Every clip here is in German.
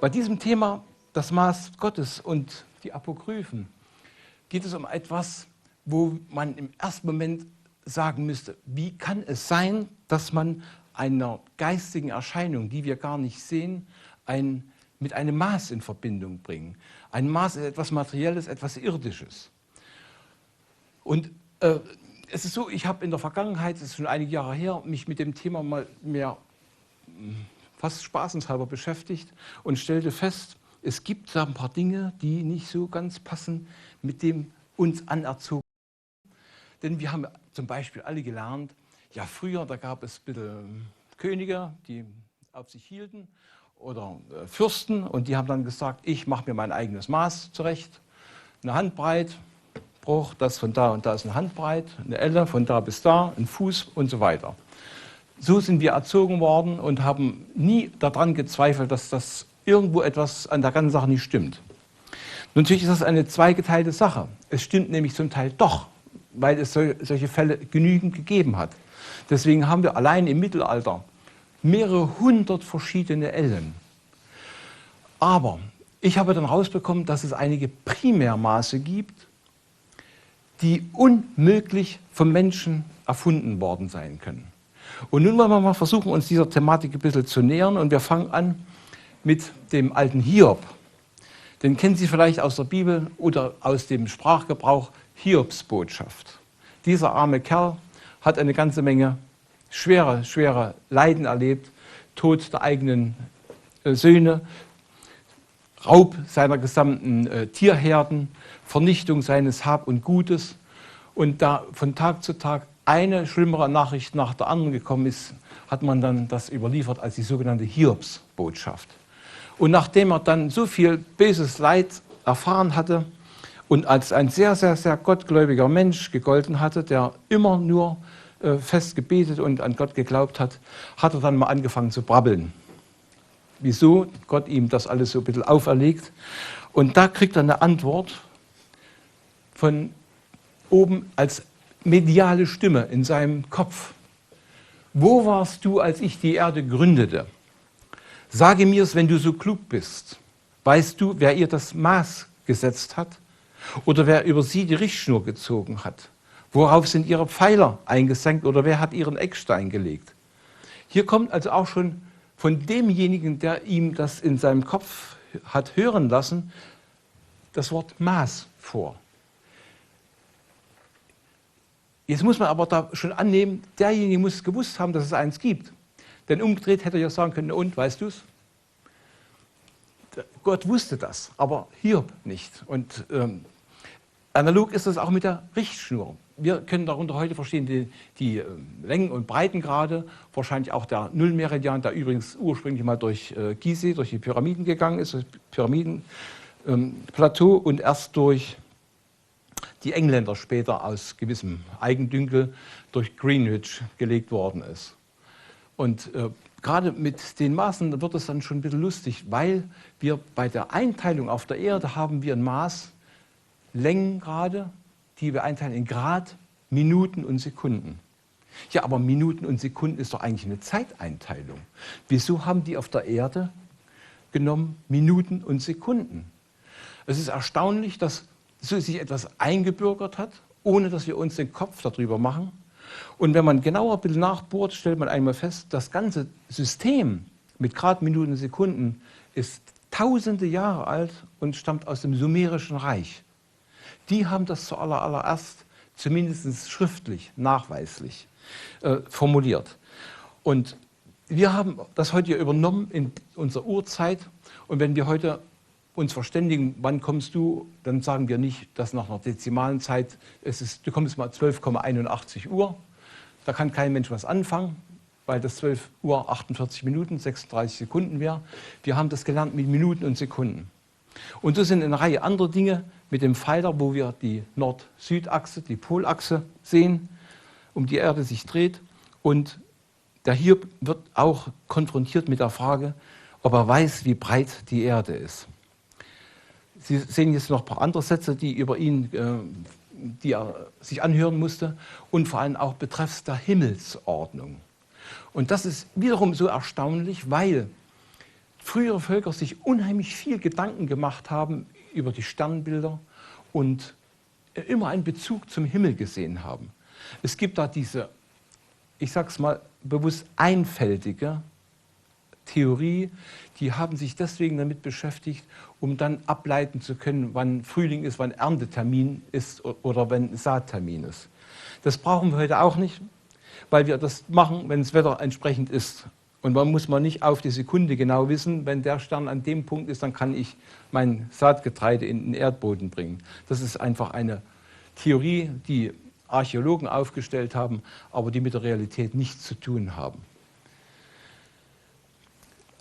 Bei diesem Thema, das Maß Gottes und die Apokryphen, geht es um etwas, wo man im ersten Moment sagen müsste, wie kann es sein, dass man einer geistigen Erscheinung, die wir gar nicht sehen, mit einem Maß in Verbindung bringen. Ein Maß ist etwas Materielles, etwas Irdisches. Und es ist so, ich habe in der Vergangenheit, das ist schon einige Jahre her, mich mit dem Thema mal mehr fast spaßenshalber beschäftigt und stellte fest, es gibt da ein paar Dinge, die nicht so ganz passen mit dem uns anerzogen. Denn wir haben zum Beispiel alle gelernt, ja früher, da gab es bitte Könige, die auf sich hielten oder Fürsten und die haben dann gesagt, ich mache mir mein eigenes Maß zurecht, eine Handbreit, Bruch, das von da und da ist eine Handbreit, eine Elle von da bis da, ein Fuß und so weiter. So sind wir erzogen worden und haben nie daran gezweifelt, dass das irgendwo etwas an der ganzen Sache nicht stimmt. Natürlich ist das eine zweigeteilte Sache. Es stimmt nämlich zum Teil doch, weil es solche Fälle genügend gegeben hat. Deswegen haben wir allein im Mittelalter mehrere hundert verschiedene Ellen. Aber ich habe dann rausbekommen, dass es einige Primärmaße gibt, die unmöglich vom Menschen erfunden worden sein können. Und nun wollen wir mal versuchen, uns dieser Thematik ein bisschen zu nähern. Und wir fangen an mit dem alten Hiob. Den kennen Sie vielleicht aus der Bibel oder aus dem Sprachgebrauch Hiobsbotschaft. Dieser arme Kerl hat eine ganze Menge schwere Leiden erlebt. Tod der eigenen Söhne, Raub seiner gesamten Tierherden, Vernichtung seines Hab und Gutes. Und da von Tag zu Tag eine schlimmere Nachricht nach der anderen gekommen ist, hat man dann das überliefert als die sogenannte Hiobsbotschaft. Und nachdem er dann so viel böses Leid erfahren hatte und als ein sehr, sehr, sehr gottgläubiger Mensch gegolten hatte, der immer nur fest gebetet und an Gott geglaubt hat, hat er dann mal angefangen zu brabbeln. Wieso Gott ihm das alles so ein bisschen auferlegt. Und da kriegt er eine Antwort von oben als mediale Stimme in seinem Kopf. Wo warst du, als ich die Erde gründete? Sage mir's, wenn du so klug bist. Weißt du, wer ihr das Maß gesetzt hat? Oder wer über sie die Richtschnur gezogen hat? Worauf sind ihre Pfeiler eingesenkt oder wer hat ihren Eckstein gelegt? Hier kommt also auch schon von demjenigen, der ihm das in seinem Kopf hat hören lassen, das Wort Maß vor. Jetzt muss man aber da schon annehmen, derjenige muss gewusst haben, dass es eins gibt. Denn umgedreht hätte er ja sagen können, und, weißt du es? Gott wusste das, aber Hiob nicht. Und analog ist das auch mit der Richtschnur. Wir können darunter heute verstehen die Längen- und Breitengrade, wahrscheinlich auch der Nullmeridian, der übrigens ursprünglich mal durch Gizeh, durch die Pyramiden gegangen ist, das Pyramidenplateau und erst durch die Engländer später aus gewissem Eigendünkel durch Greenwich gelegt worden ist. Und gerade mit den Maßen wird es dann schon ein bisschen lustig, weil wir bei der Einteilung auf der Erde haben wir ein Maß, Längengrade, die wir einteilen in Grad, Minuten und Sekunden. Ja, aber Minuten und Sekunden ist doch eigentlich eine Zeiteinteilung. Wieso haben die auf der Erde genommen Minuten und Sekunden? Es ist erstaunlich, dass so sich etwas eingebürgert hat, ohne dass wir uns den Kopf darüber machen. Und wenn man genauer ein bisschen nachbohrt, stellt man einmal fest, das ganze System mit Grad, Minuten und Sekunden ist tausende Jahre alt und stammt aus dem Sumerischen Reich. Die haben das zuallererst, zumindest schriftlich, nachweislich formuliert. Und wir haben das heute übernommen in unserer Urzeit. Und wenn wir heute uns verständigen, wann kommst du, dann sagen wir nicht, dass nach einer dezimalen Zeit, du kommst mal 12,81 Uhr. Da kann kein Mensch was anfangen, weil das 12 Uhr 48 Minuten, 36 Sekunden wäre. Wir haben das gelernt mit Minuten und Sekunden. Und so sind eine Reihe anderer Dinge mit dem Pfeiler, wo wir die Nord-Süd-Achse, die Polachse sehen, um die Erde sich dreht. Und der Hiob wird auch konfrontiert mit der Frage, ob er weiß, wie breit die Erde ist. Sie sehen jetzt noch ein paar andere Sätze, die über ihn, die er sich anhören musste und vor allem auch betreffs der Himmelsordnung. Und das ist wiederum so erstaunlich, weil frühere Völker sich unheimlich viel Gedanken gemacht haben über die Sternbilder und immer einen Bezug zum Himmel gesehen haben. Es gibt da diese, ich sage es mal bewusst, einfältige Theorie, die haben sich deswegen damit beschäftigt, um dann ableiten zu können, wann Frühling ist, wann Erntetermin ist oder wenn Saattermin ist. Das brauchen wir heute auch nicht, weil wir das machen, wenn das Wetter entsprechend ist. Und man muss nicht auf die Sekunde genau wissen, wenn der Stern an dem Punkt ist, dann kann ich mein Saatgetreide in den Erdboden bringen. Das ist einfach eine Theorie, die Archäologen aufgestellt haben, aber die mit der Realität nichts zu tun haben.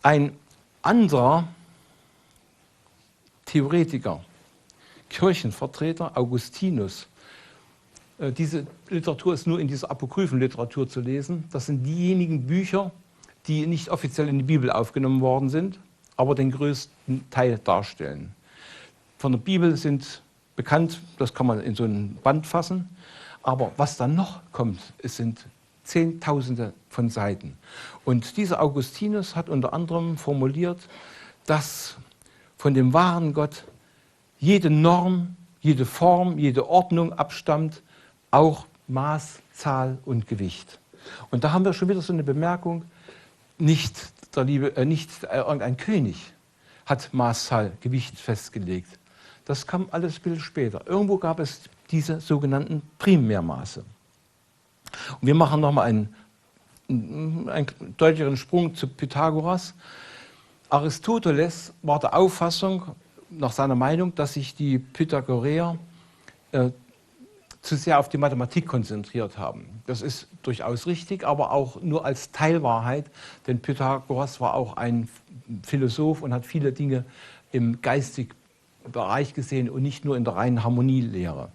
Ein anderer Theoretiker, Kirchenvertreter, Augustinus, diese Literatur ist nur in dieser Apokryphenliteratur zu lesen. Das sind diejenigen Bücher, die nicht offiziell in die Bibel aufgenommen worden sind, aber den größten Teil darstellen. Von der Bibel sind bekannt, das kann man in so ein Band fassen, aber was dann noch kommt, es sind Zehntausende von Seiten. Und dieser Augustinus hat unter anderem formuliert, dass von dem wahren Gott jede Norm, jede Form, jede Ordnung abstammt, auch Maß, Zahl und Gewicht. Und da haben wir schon wieder so eine Bemerkung, nicht irgendein König hat Maß, Zahl, Gewicht festgelegt. Das kam alles ein bisschen später. Irgendwo gab es diese sogenannten Primärmaße. Und wir machen nochmal einen deutlicheren Sprung zu Pythagoras. Aristoteles war der Auffassung, nach seiner Meinung, dass sich die Pythagoreer zu sehr auf die Mathematik konzentriert haben. Das ist durchaus richtig, aber auch nur als Teilwahrheit, denn Pythagoras war auch ein Philosoph und hat viele Dinge im geistigen Bereich gesehen und nicht nur in der reinen Harmonielehre.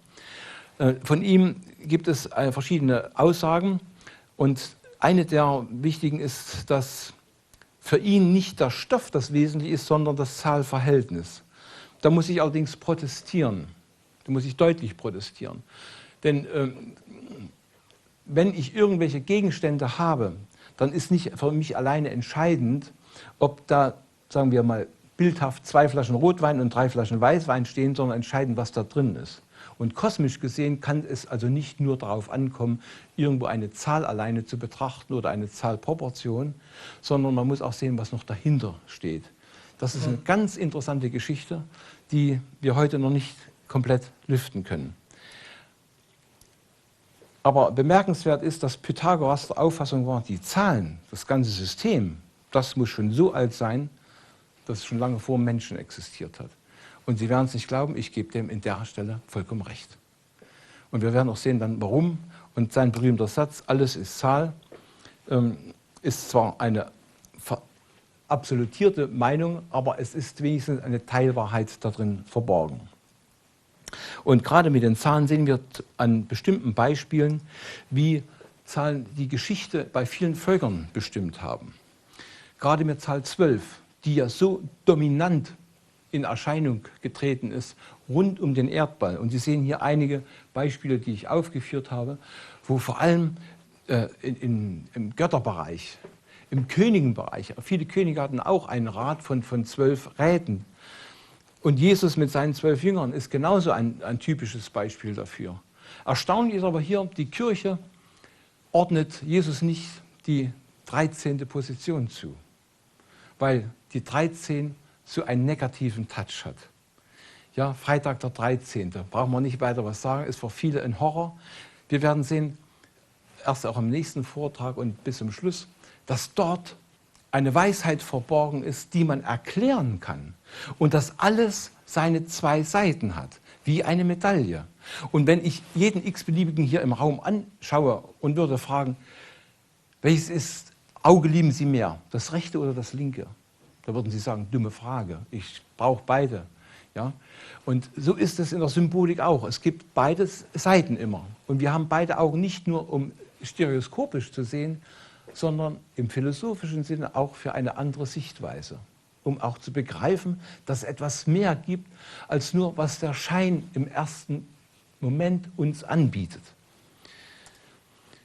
Von ihm gibt es verschiedene Aussagen und eine der wichtigen ist, dass für ihn nicht der Stoff das Wesentliche ist, sondern das Zahlverhältnis. Da muss ich allerdings protestieren. Da muss ich deutlich protestieren. Denn wenn ich irgendwelche Gegenstände habe, dann ist nicht für mich alleine entscheidend, ob da, sagen wir mal, bildhaft 2 Flaschen Rotwein und 3 Flaschen Weißwein stehen, sondern entscheidend, was da drin ist. Und kosmisch gesehen kann es also nicht nur darauf ankommen, irgendwo eine Zahl alleine zu betrachten oder eine Zahlproportion, sondern man muss auch sehen, was noch dahinter steht. Das ist eine ganz interessante Geschichte, die wir heute noch nicht komplett lüften können. Aber bemerkenswert ist, dass Pythagoras der Auffassung war, die Zahlen, das ganze System, das muss schon so alt sein, dass es schon lange vor dem Menschen existiert hat. Und Sie werden es nicht glauben, ich gebe dem in der Stelle vollkommen recht. Und wir werden auch sehen dann, warum. Und sein berühmter Satz, alles ist Zahl, ist zwar eine absolutierte Meinung, aber es ist wenigstens eine Teilwahrheit darin verborgen. Und gerade mit den Zahlen sehen wir an bestimmten Beispielen, wie Zahlen die Geschichte bei vielen Völkern bestimmt haben. Gerade mit Zahl 12, die ja so dominant in Erscheinung getreten ist, rund um den Erdball. Und Sie sehen hier einige Beispiele, die ich aufgeführt habe, wo vor allem im Götterbereich, im Königenbereich, viele Könige hatten auch einen Rat von 12 Räten. Und Jesus mit seinen 12 Jüngern ist genauso ein typisches Beispiel dafür. Erstaunlich ist aber hier, die Kirche ordnet Jesus nicht die 13. Position zu, weil die 13 so einen negativen Touch hat. Ja, Freitag der 13. Brauchen wir nicht weiter was sagen, ist für viele ein Horror. Wir werden sehen, erst auch im nächsten Vortrag und bis zum Schluss, dass dort eine Weisheit verborgen ist, die man erklären kann. Und dass alles seine 2 Seiten hat, wie eine Medaille. Und wenn ich jeden x-beliebigen hier im Raum anschaue und würde fragen, welches Auge lieben Sie mehr, das rechte oder das linke? Da würden Sie sagen, dumme Frage, ich brauche beide. Ja? Und so ist es in der Symbolik auch. Es gibt beide Seiten immer. Und wir haben beide Augen nicht nur, um stereoskopisch zu sehen, sondern im philosophischen Sinne auch für eine andere Sichtweise, um auch zu begreifen, dass es etwas mehr gibt, als nur, was der Schein im ersten Moment uns anbietet.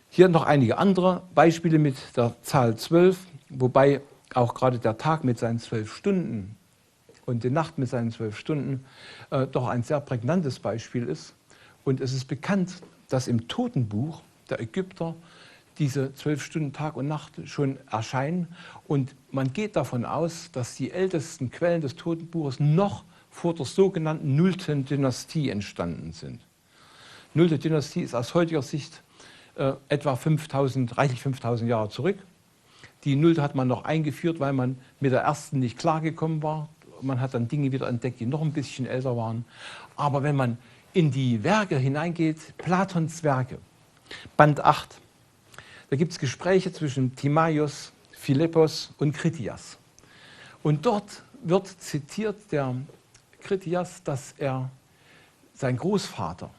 Hier noch einige andere Beispiele mit der Zahl 12, wobei auch gerade der Tag mit seinen 12 Stunden und die Nacht mit seinen 12 Stunden doch ein sehr prägnantes Beispiel ist. Und es ist bekannt, dass im Totenbuch der Ägypter diese 12 Stunden Tag und Nacht schon erscheinen. Und man geht davon aus, dass die ältesten Quellen des Totenbuches noch vor der sogenannten 0. Dynastie entstanden sind. 0. Dynastie ist aus heutiger Sicht etwa reichlich 5000 Jahre zurück. Die 0. hat man noch eingeführt, weil man mit der ersten nicht klargekommen war. Man hat dann Dinge wieder entdeckt, die noch ein bisschen älter waren. Aber wenn man in die Werke hineingeht, Platons Werke, Band 8, da gibt es Gespräche zwischen Timaios, Philippos und Kritias. Und dort wird zitiert der Kritias, dass er seinen Großvater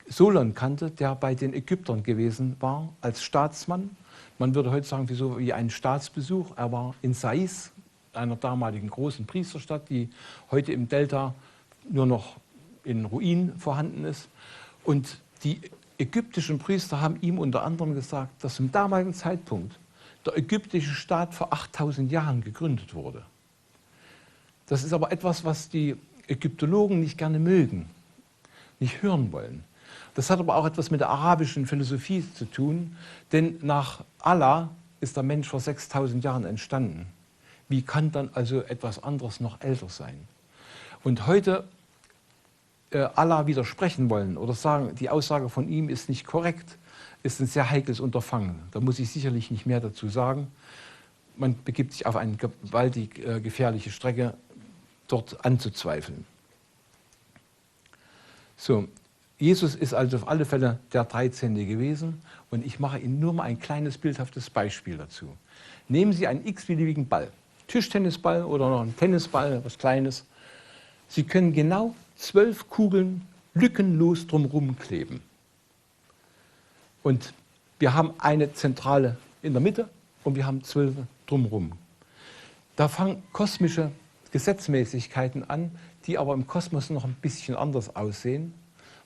Solon kannte, der bei den Ägyptern gewesen war als Staatsmann. Man würde heute sagen, wie ein Staatsbesuch. Er war in Sais, einer damaligen großen Priesterstadt, die heute im Delta nur noch in Ruinen vorhanden ist. Und die ägyptischen Priester haben ihm unter anderem gesagt, dass zum damaligen Zeitpunkt der ägyptische Staat vor 8000 Jahren gegründet wurde. Das ist aber etwas, was die Ägyptologen nicht gerne mögen, nicht hören wollen. Das hat aber auch etwas mit der arabischen Philosophie zu tun, denn nach Allah ist der Mensch vor 6000 Jahren entstanden. Wie kann dann also etwas anderes noch älter sein? Und heute Allah widersprechen wollen oder sagen, die Aussage von ihm ist nicht korrekt, ist ein sehr heikles Unterfangen. Da muss ich sicherlich nicht mehr dazu sagen. Man begibt sich auf eine gewaltig gefährliche Strecke, dort anzuzweifeln. So, Jesus ist also auf alle Fälle der 13. gewesen und ich mache Ihnen nur mal ein kleines bildhaftes Beispiel dazu. Nehmen Sie einen x-beliebigen Ball, Tischtennisball oder noch einen Tennisball, was Kleines. Sie können genau 12 Kugeln lückenlos drumherum kleben. Und wir haben eine Zentrale in der Mitte und wir haben 12 drumherum. Da fangen kosmische Gesetzmäßigkeiten an, die aber im Kosmos noch ein bisschen anders aussehen,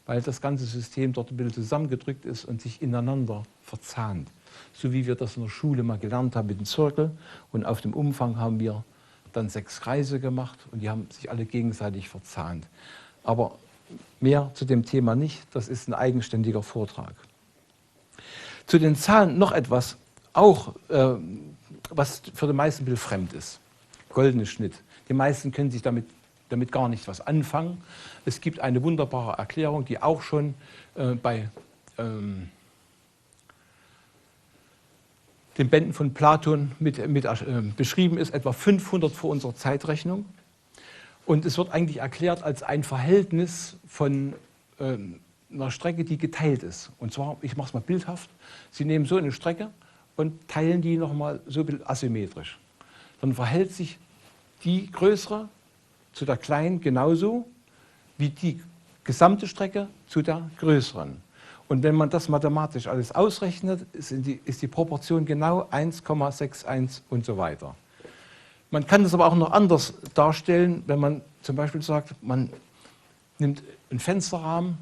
weil das ganze System dort ein bisschen zusammengedrückt ist und sich ineinander verzahnt. So wie wir das in der Schule mal gelernt haben mit dem Zirkel. Und auf dem Umfang haben wir dann 6 Kreise gemacht und die haben sich alle gegenseitig verzahnt. Aber mehr zu dem Thema nicht, das ist ein eigenständiger Vortrag. Zu den Zahlen noch etwas, auch was für die meisten ein bisschen fremd ist. Goldener Schnitt. Die meisten können sich damit gar nicht was anfangen. Es gibt eine wunderbare Erklärung, die auch schon bei den Bänden von Platon beschrieben ist, etwa 500 vor unserer Zeitrechnung. Und es wird eigentlich erklärt als ein Verhältnis von einer Strecke, die geteilt ist. Und zwar, ich mache es mal bildhaft, Sie nehmen so eine Strecke und teilen die nochmal so ein bisschen asymmetrisch. Dann verhält sich die größere zu der kleinen genauso wie die gesamte Strecke zu der größeren. Und wenn man das mathematisch alles ausrechnet, ist die Proportion genau 1,61 und so weiter. Man kann das aber auch noch anders darstellen, wenn man zum Beispiel sagt, man nimmt einen Fensterrahmen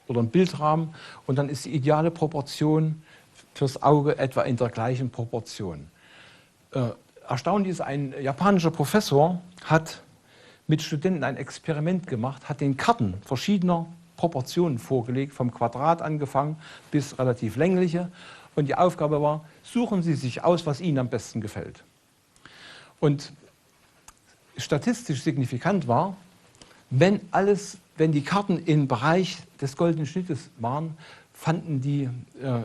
oder einen Bildrahmen und dann ist die ideale Proportion fürs Auge etwa in der gleichen Proportion. Erstaunlich ist, ein japanischer Professor hat mit Studenten ein Experiment gemacht, hat den Karten verschiedener Proportionen vorgelegt, vom Quadrat angefangen bis relativ längliche. Und die Aufgabe war, suchen Sie sich aus, was Ihnen am besten gefällt. Und statistisch signifikant war, wenn die Karten im Bereich des goldenen Schnittes waren, fanden die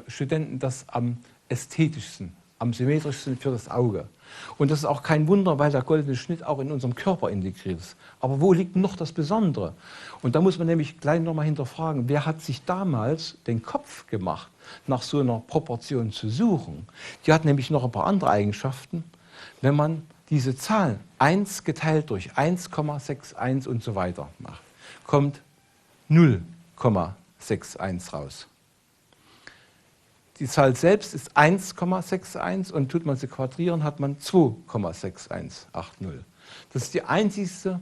Studenten das am ästhetischsten, am symmetrischsten für das Auge. Und das ist auch kein Wunder, weil der goldene Schnitt auch in unserem Körper integriert ist. Aber wo liegt noch das Besondere? Und da muss man nämlich gleich nochmal hinterfragen, wer hat sich damals den Kopf gemacht, nach so einer Proportion zu suchen? Die hat nämlich noch ein paar andere Eigenschaften. Wenn man diese Zahl 1 geteilt durch 1,61 und so weiter macht, kommt 0,61 raus. Die Zahl selbst ist 1,61 und tut man sie quadrieren, hat man 2,6180. Das ist die einzigste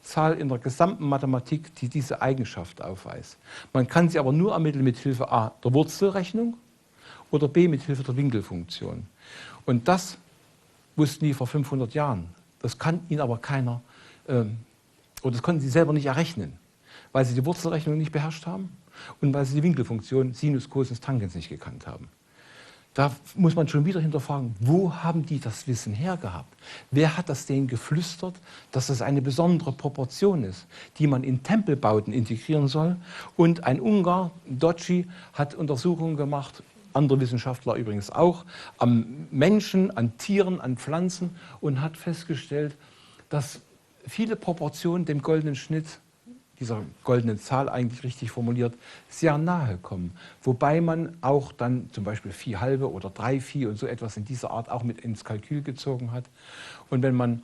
Zahl in der gesamten Mathematik, die diese Eigenschaft aufweist. Man kann sie aber nur ermitteln mit Hilfe a. der Wurzelrechnung oder b. mit Hilfe der Winkelfunktion. Und das wussten die vor 500 Jahren. Das kann ihnen aber keiner, oder das konnten sie selber nicht errechnen, weil sie die Wurzelrechnung nicht beherrscht haben und weil sie die Winkelfunktion Sinus, Cosinus, Tangens nicht gekannt haben. Da muss man schon wieder hinterfragen, wo haben die das Wissen hergehabt? Wer hat das denen geflüstert, dass das eine besondere Proportion ist, die man in Tempelbauten integrieren soll? Und ein Ungar, Doci, hat Untersuchungen gemacht, andere Wissenschaftler übrigens auch, am Menschen, an Tieren, an Pflanzen und hat festgestellt, dass viele Proportionen dem goldenen Schnitt, dieser goldenen Zahl eigentlich richtig formuliert, sehr nahe kommen. Wobei man auch dann zum Beispiel 4 halbe oder 3 Vieh und so etwas in dieser Art auch mit ins Kalkül gezogen hat. Und wenn man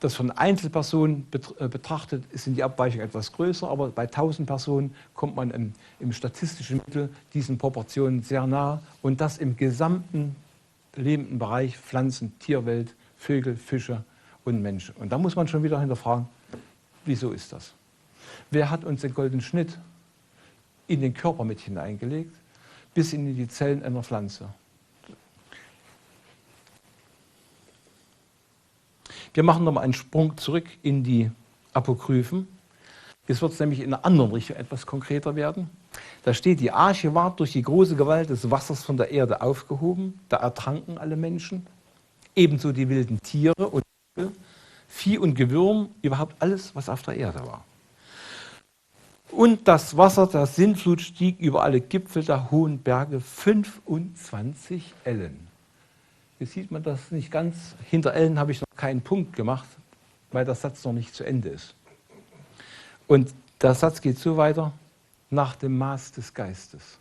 das von Einzelpersonen betrachtet, sind die Abweichungen etwas größer, aber bei 1000 Personen kommt man im statistischen Mittel diesen Proportionen sehr nah und das im gesamten lebenden Bereich Pflanzen, Tierwelt, Vögel, Fische und Menschen. Und da muss man schon wieder hinterfragen, wieso ist das? Wer hat uns den goldenen Schnitt in den Körper mit hineingelegt, bis in die Zellen einer Pflanze? Wir machen nochmal einen Sprung zurück in die Apokryphen. Jetzt wird es nämlich in einer anderen Richtung etwas konkreter werden. Da steht, die Arche ward durch die große Gewalt des Wassers von der Erde aufgehoben. Da ertranken alle Menschen, ebenso die wilden Tiere und Vieh und Gewürm, überhaupt alles, was auf der Erde war. Und das Wasser der Sintflut stieg über alle Gipfel der hohen Berge 25 Ellen. Jetzt sieht man das nicht ganz. Hinter Ellen habe ich noch keinen Punkt gemacht, weil der Satz noch nicht zu Ende ist. Und der Satz geht so weiter, nach dem Maß des Geistes.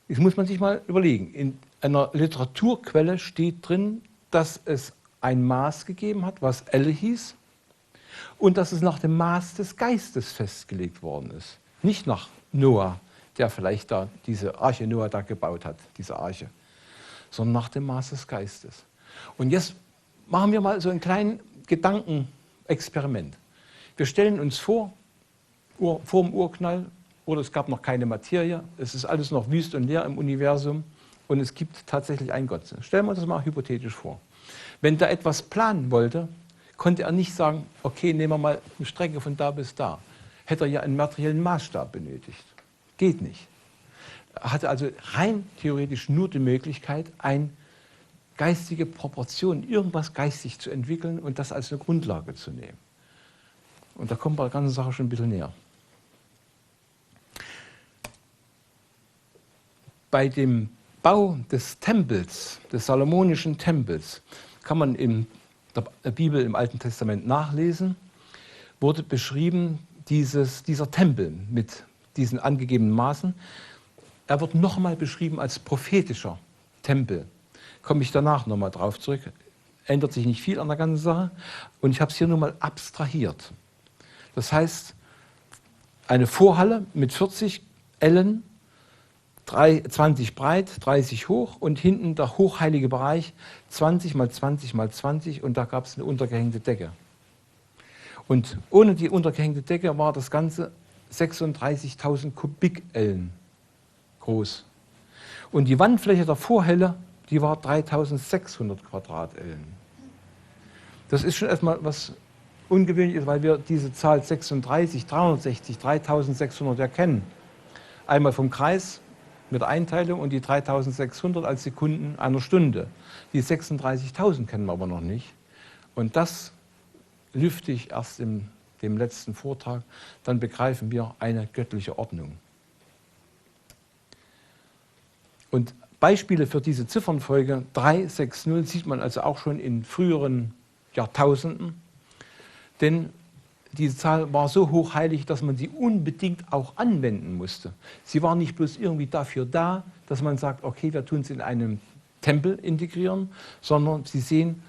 Jetzt muss man sich mal überlegen, in einer Literaturquelle steht drin, dass es ein Maß gegeben hat, was Elle hieß, und dass es nach dem Maß des Geistes festgelegt worden ist. Nicht nach Noah, der vielleicht da diese Arche Noah da gebaut hat, diese Arche, sondern nach dem Maß des Geistes. Und jetzt machen wir mal so ein kleines Gedankenexperiment. Wir stellen uns vor dem Urknall, oder es gab noch keine Materie, es ist alles noch wüst und leer im Universum und es gibt tatsächlich einen Gott. Stellen wir uns das mal hypothetisch vor. Wenn der etwas planen wollte, konnte er nicht sagen, okay, nehmen wir mal eine Strecke von da bis da. Hätte er ja einen materiellen Maßstab benötigt. Geht nicht. Er hatte also rein theoretisch nur die Möglichkeit, eine geistige Proportion, irgendwas geistig zu entwickeln und das als eine Grundlage zu nehmen. Und da kommt man der ganzen Sache schon ein bisschen näher. Bei dem Bau des Tempels, des Salomonischen Tempels, kann man in der Bibel im Alten Testament nachlesen, wurde beschrieben, dieser Tempel mit diesen angegebenen Maßen. Er wird nochmal beschrieben als prophetischer Tempel. Komme ich danach nochmal drauf zurück. Ändert sich nicht viel an der ganzen Sache. Und ich habe es hier nur mal abstrahiert. Das heißt, eine Vorhalle mit 40 Ellen, 20 breit, 30 hoch und hinten der hochheilige Bereich 20 mal 20 mal 20 und da gab es eine untergehängte Decke. Und ohne die untergehängte Decke war das Ganze 36.000 Kubikellen groß. Und die Wandfläche der Vorhalle, die war 3.600 Quadratellen. Das ist schon erstmal was Ungewöhnliches, weil wir diese Zahl 36, 360, 3.600 ja kennen. Einmal vom Kreis mit der Einteilung und die 3.600 als Sekunden einer Stunde. Die 36.000 kennen wir aber noch nicht. Und das lüfte ich erst in dem letzten Vortrag. Dann begreifen wir eine göttliche Ordnung. Und Beispiele für diese Ziffernfolge 360 sieht man also auch schon in früheren Jahrtausenden. Denn diese Zahl war so hochheilig, dass man sie unbedingt auch anwenden musste. Sie war nicht bloß irgendwie dafür da, dass man sagt, okay, wir tun es in einem Tempel integrieren, sondern Sie sehen,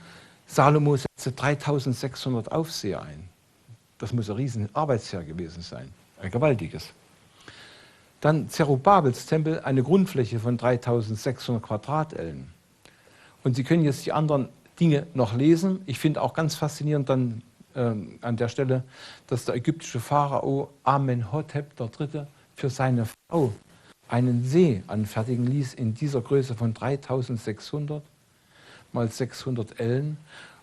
Salomo setzte 3.600 Aufseher ein. Das muss ein riesen Arbeitsjahr gewesen sein, ein gewaltiges. Dann Zerubabels Tempel, eine Grundfläche von 3.600 Quadratellen. Und Sie können jetzt die anderen Dinge noch lesen. Ich finde auch ganz faszinierend dann an der Stelle, dass der ägyptische Pharao Amenhotep III. Für seine Frau einen See anfertigen ließ in dieser Größe von 3600 mal 600 Ellen.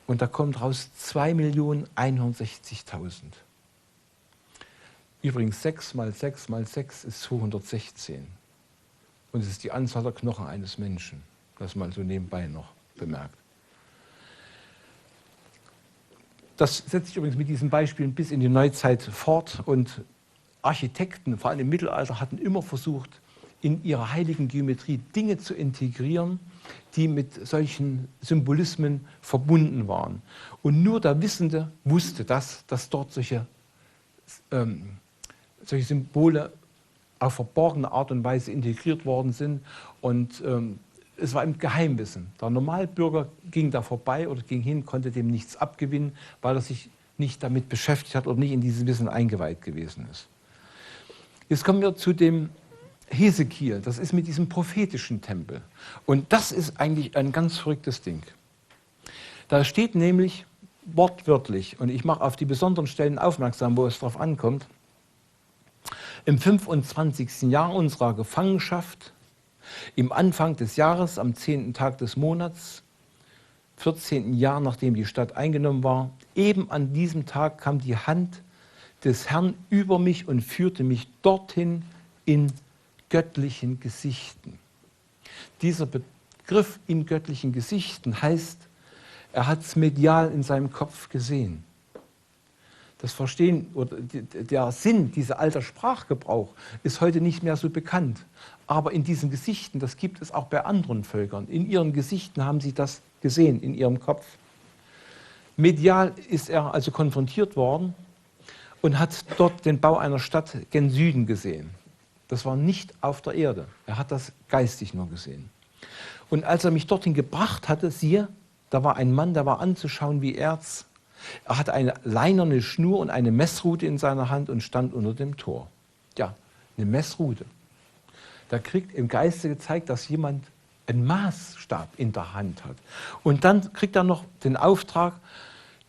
Und da kommt raus 2.160.000. Übrigens 6 mal 6 mal 6 ist 216. Und es ist die Anzahl der Knochen eines Menschen. Das mal so nebenbei noch bemerkt. Das setzt sich übrigens mit diesen Beispielen bis in die Neuzeit fort. Und Architekten, vor allem im Mittelalter, hatten immer versucht, in ihrer heiligen Geometrie Dinge zu integrieren, die mit solchen Symbolismen verbunden waren. Und nur der Wissende wusste das, dass dort solche Symbole auf verborgene Art und Weise integriert worden sind. Und es war im Geheimwissen. Der Normalbürger ging da vorbei oder ging hin, konnte dem nichts abgewinnen, weil er sich nicht damit beschäftigt hat oder nicht in dieses Wissen eingeweiht gewesen ist. Jetzt kommen wir zu dem Hesekiel. Das ist mit diesem prophetischen Tempel. Und das ist eigentlich ein ganz verrücktes Ding. Da steht nämlich wortwörtlich, und ich mache auf die besonderen Stellen aufmerksam, wo es darauf ankommt, im 25. Jahr unserer Gefangenschaft, im Anfang des Jahres, am 10. Tag des Monats, 14. Jahr, nachdem die Stadt eingenommen war, eben an diesem Tag kam die Hand des Herrn über mich und führte mich dorthin in göttlichen Gesichten. Dieser Begriff in göttlichen Gesichten heißt, er hat es medial in seinem Kopf gesehen. Das Verstehen oder der Sinn, dieser alter Sprachgebrauch ist heute nicht mehr so bekannt. Aber in diesen Gesichten, das gibt es auch bei anderen Völkern. In ihren Gesichten haben sie das gesehen, in ihrem Kopf. Medial ist er also konfrontiert worden und hat dort den Bau einer Stadt gen Süden gesehen. Das war nicht auf der Erde. Er hat das geistig nur gesehen. Und als er mich dorthin gebracht hatte, siehe, da war ein Mann, der war anzuschauen wie Erz. Er hatte eine leinerne Schnur und eine Messrute in seiner Hand und stand unter dem Tor. Ja, eine Messrute. Da kriegt im Geiste gezeigt, dass jemand einen Maßstab in der Hand hat. Und dann kriegt er noch den Auftrag,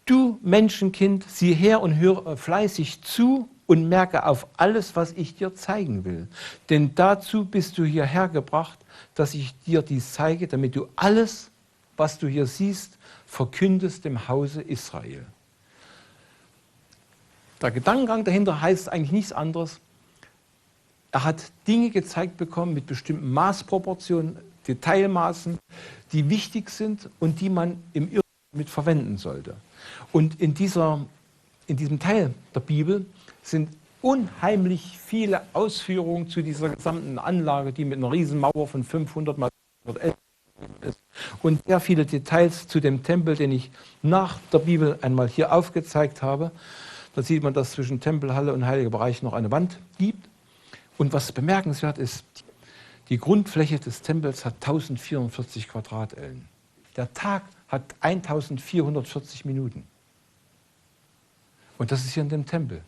du Menschenkind, sieh her und höre fleißig zu und merke auf alles, was ich dir zeigen will. Denn dazu bist du hierher gebracht, dass ich dir dies zeige, damit du alles, was du hier siehst, verkündest dem Hause Israel. Der Gedankengang dahinter heißt eigentlich nichts anderes. Er hat Dinge gezeigt bekommen mit bestimmten Maßproportionen, Detailmaßen, die wichtig sind und die man im Irrtum mit verwenden sollte. Und in diesem Teil der Bibel sind unheimlich viele Ausführungen zu dieser gesamten Anlage, die mit einer Riesenmauer von 500 mal 511 ist. Und sehr viele Details zu dem Tempel, den ich nach der Bibel einmal hier aufgezeigt habe. Da sieht man, dass zwischen Tempelhalle und Heiliger Bereich noch eine Wand gibt. Und was bemerkenswert ist, die Grundfläche des Tempels hat 1044 Quadratellen. Der Tag hat 1440 Minuten. Und das ist hier in dem Tempel.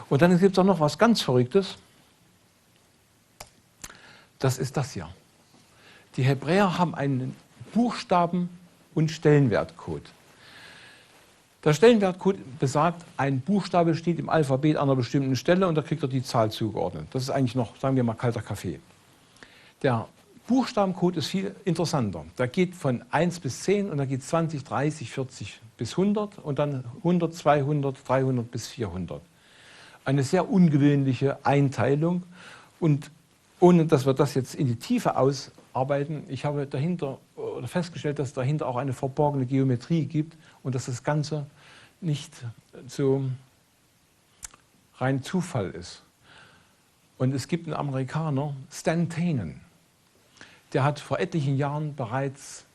Und dann gibt es auch noch was ganz Verrücktes. Das ist das hier. Die Hebräer haben einen Buchstaben- und Stellenwertcode. Der Stellenwertcode besagt, ein Buchstabe steht im Alphabet an einer bestimmten Stelle und da kriegt er die Zahl zugeordnet. Das ist eigentlich noch, sagen wir mal, kalter Kaffee. Der Buchstabencode ist viel interessanter. Der geht von 1 bis 10 und da geht 20, 30, 40 bis 100 und dann 100, 200, 300 bis 400. Eine sehr ungewöhnliche Einteilung und ohne dass wir das jetzt in die Tiefe ausarbeiten, ich habe dahinter oder festgestellt, dass es dahinter auch eine verborgene Geometrie gibt und dass das Ganze nicht so rein Zufall ist. Und es gibt einen Amerikaner, Stan Tanen, der hat vor etlichen Jahren bereits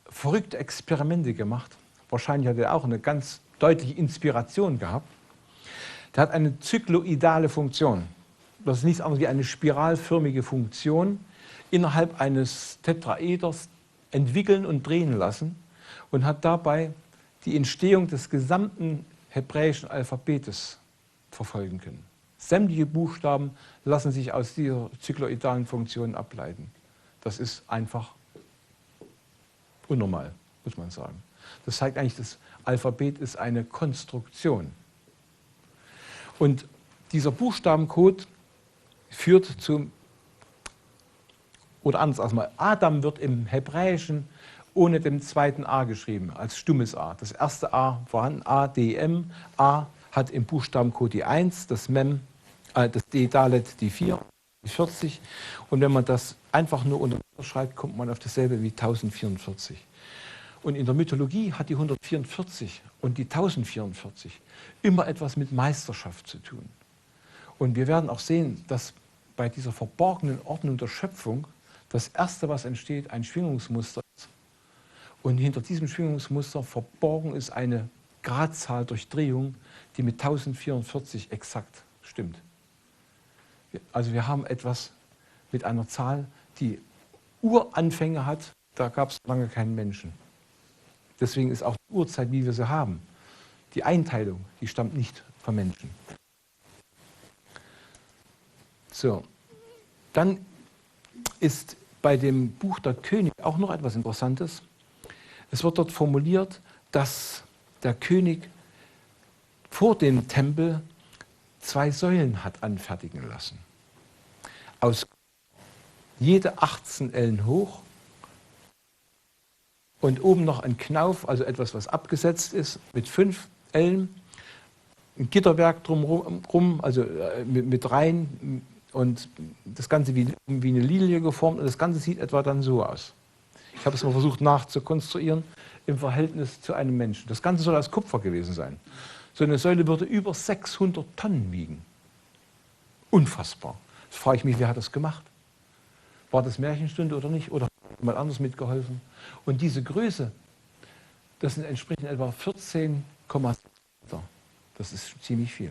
verrückte Experimente gemacht. Wahrscheinlich hat er auch eine ganz deutliche Inspiration gehabt. Der hat eine zykloidale Funktion. Das ist nichts anderes wie eine spiralförmige Funktion innerhalb eines Tetraeders entwickeln und drehen lassen und hat dabei die Entstehung des gesamten hebräischen Alphabetes verfolgen können. Sämtliche Buchstaben lassen sich aus dieser zykloidalen Funktion ableiten. Das ist einfach unnormal, muss man sagen. Das zeigt eigentlich, das Alphabet ist eine Konstruktion. Und dieser Buchstabencode führt zu Oder anders erstmal, Adam wird im Hebräischen ohne dem zweiten A geschrieben, als stummes A. Das erste A vorhanden, A, D, M. A hat im Buchstabencode die 1, das Mem, das D, Dalet die 4, die 40. Und wenn man das einfach nur unterschreibt, kommt man auf dasselbe wie 1044. Und in der Mythologie hat die 144 und die 1044 immer etwas mit Meisterschaft zu tun. Und wir werden auch sehen, dass bei dieser verborgenen Ordnung der Schöpfung das Erste, was entsteht, ein Schwingungsmuster ist. Und hinter diesem Schwingungsmuster verborgen ist eine Gradzahl-Durchdrehung, die mit 1044 exakt stimmt. Also wir haben etwas mit einer Zahl, die Uranfänge hat, da gab es lange keinen Menschen. Deswegen ist auch die Uhrzeit, wie wir sie haben, die Einteilung, die stammt nicht vom Menschen. So, dann ist bei dem Buch der König auch noch etwas Interessantes. Es wird dort formuliert, dass der König vor dem Tempel 2 Säulen hat anfertigen lassen. Aus jede 18 Ellen hoch und oben noch ein Knauf, also etwas, was abgesetzt ist, mit 5 Ellen. Ein Gitterwerk drumherum, also mit Reihen und das Ganze wie eine Lilie geformt. Und das Ganze sieht etwa dann so aus. Ich habe es mal versucht nachzukonstruieren im Verhältnis zu einem Menschen. Das Ganze soll aus Kupfer gewesen sein. So eine Säule würde über 600 Tonnen wiegen. Unfassbar. Jetzt frage ich mich, wer hat das gemacht? War das Märchenstunde oder nicht? Oder hat jemand anders mitgeholfen? Und diese Größe, das sind entsprechend etwa 14,6 Meter. Das ist ziemlich viel.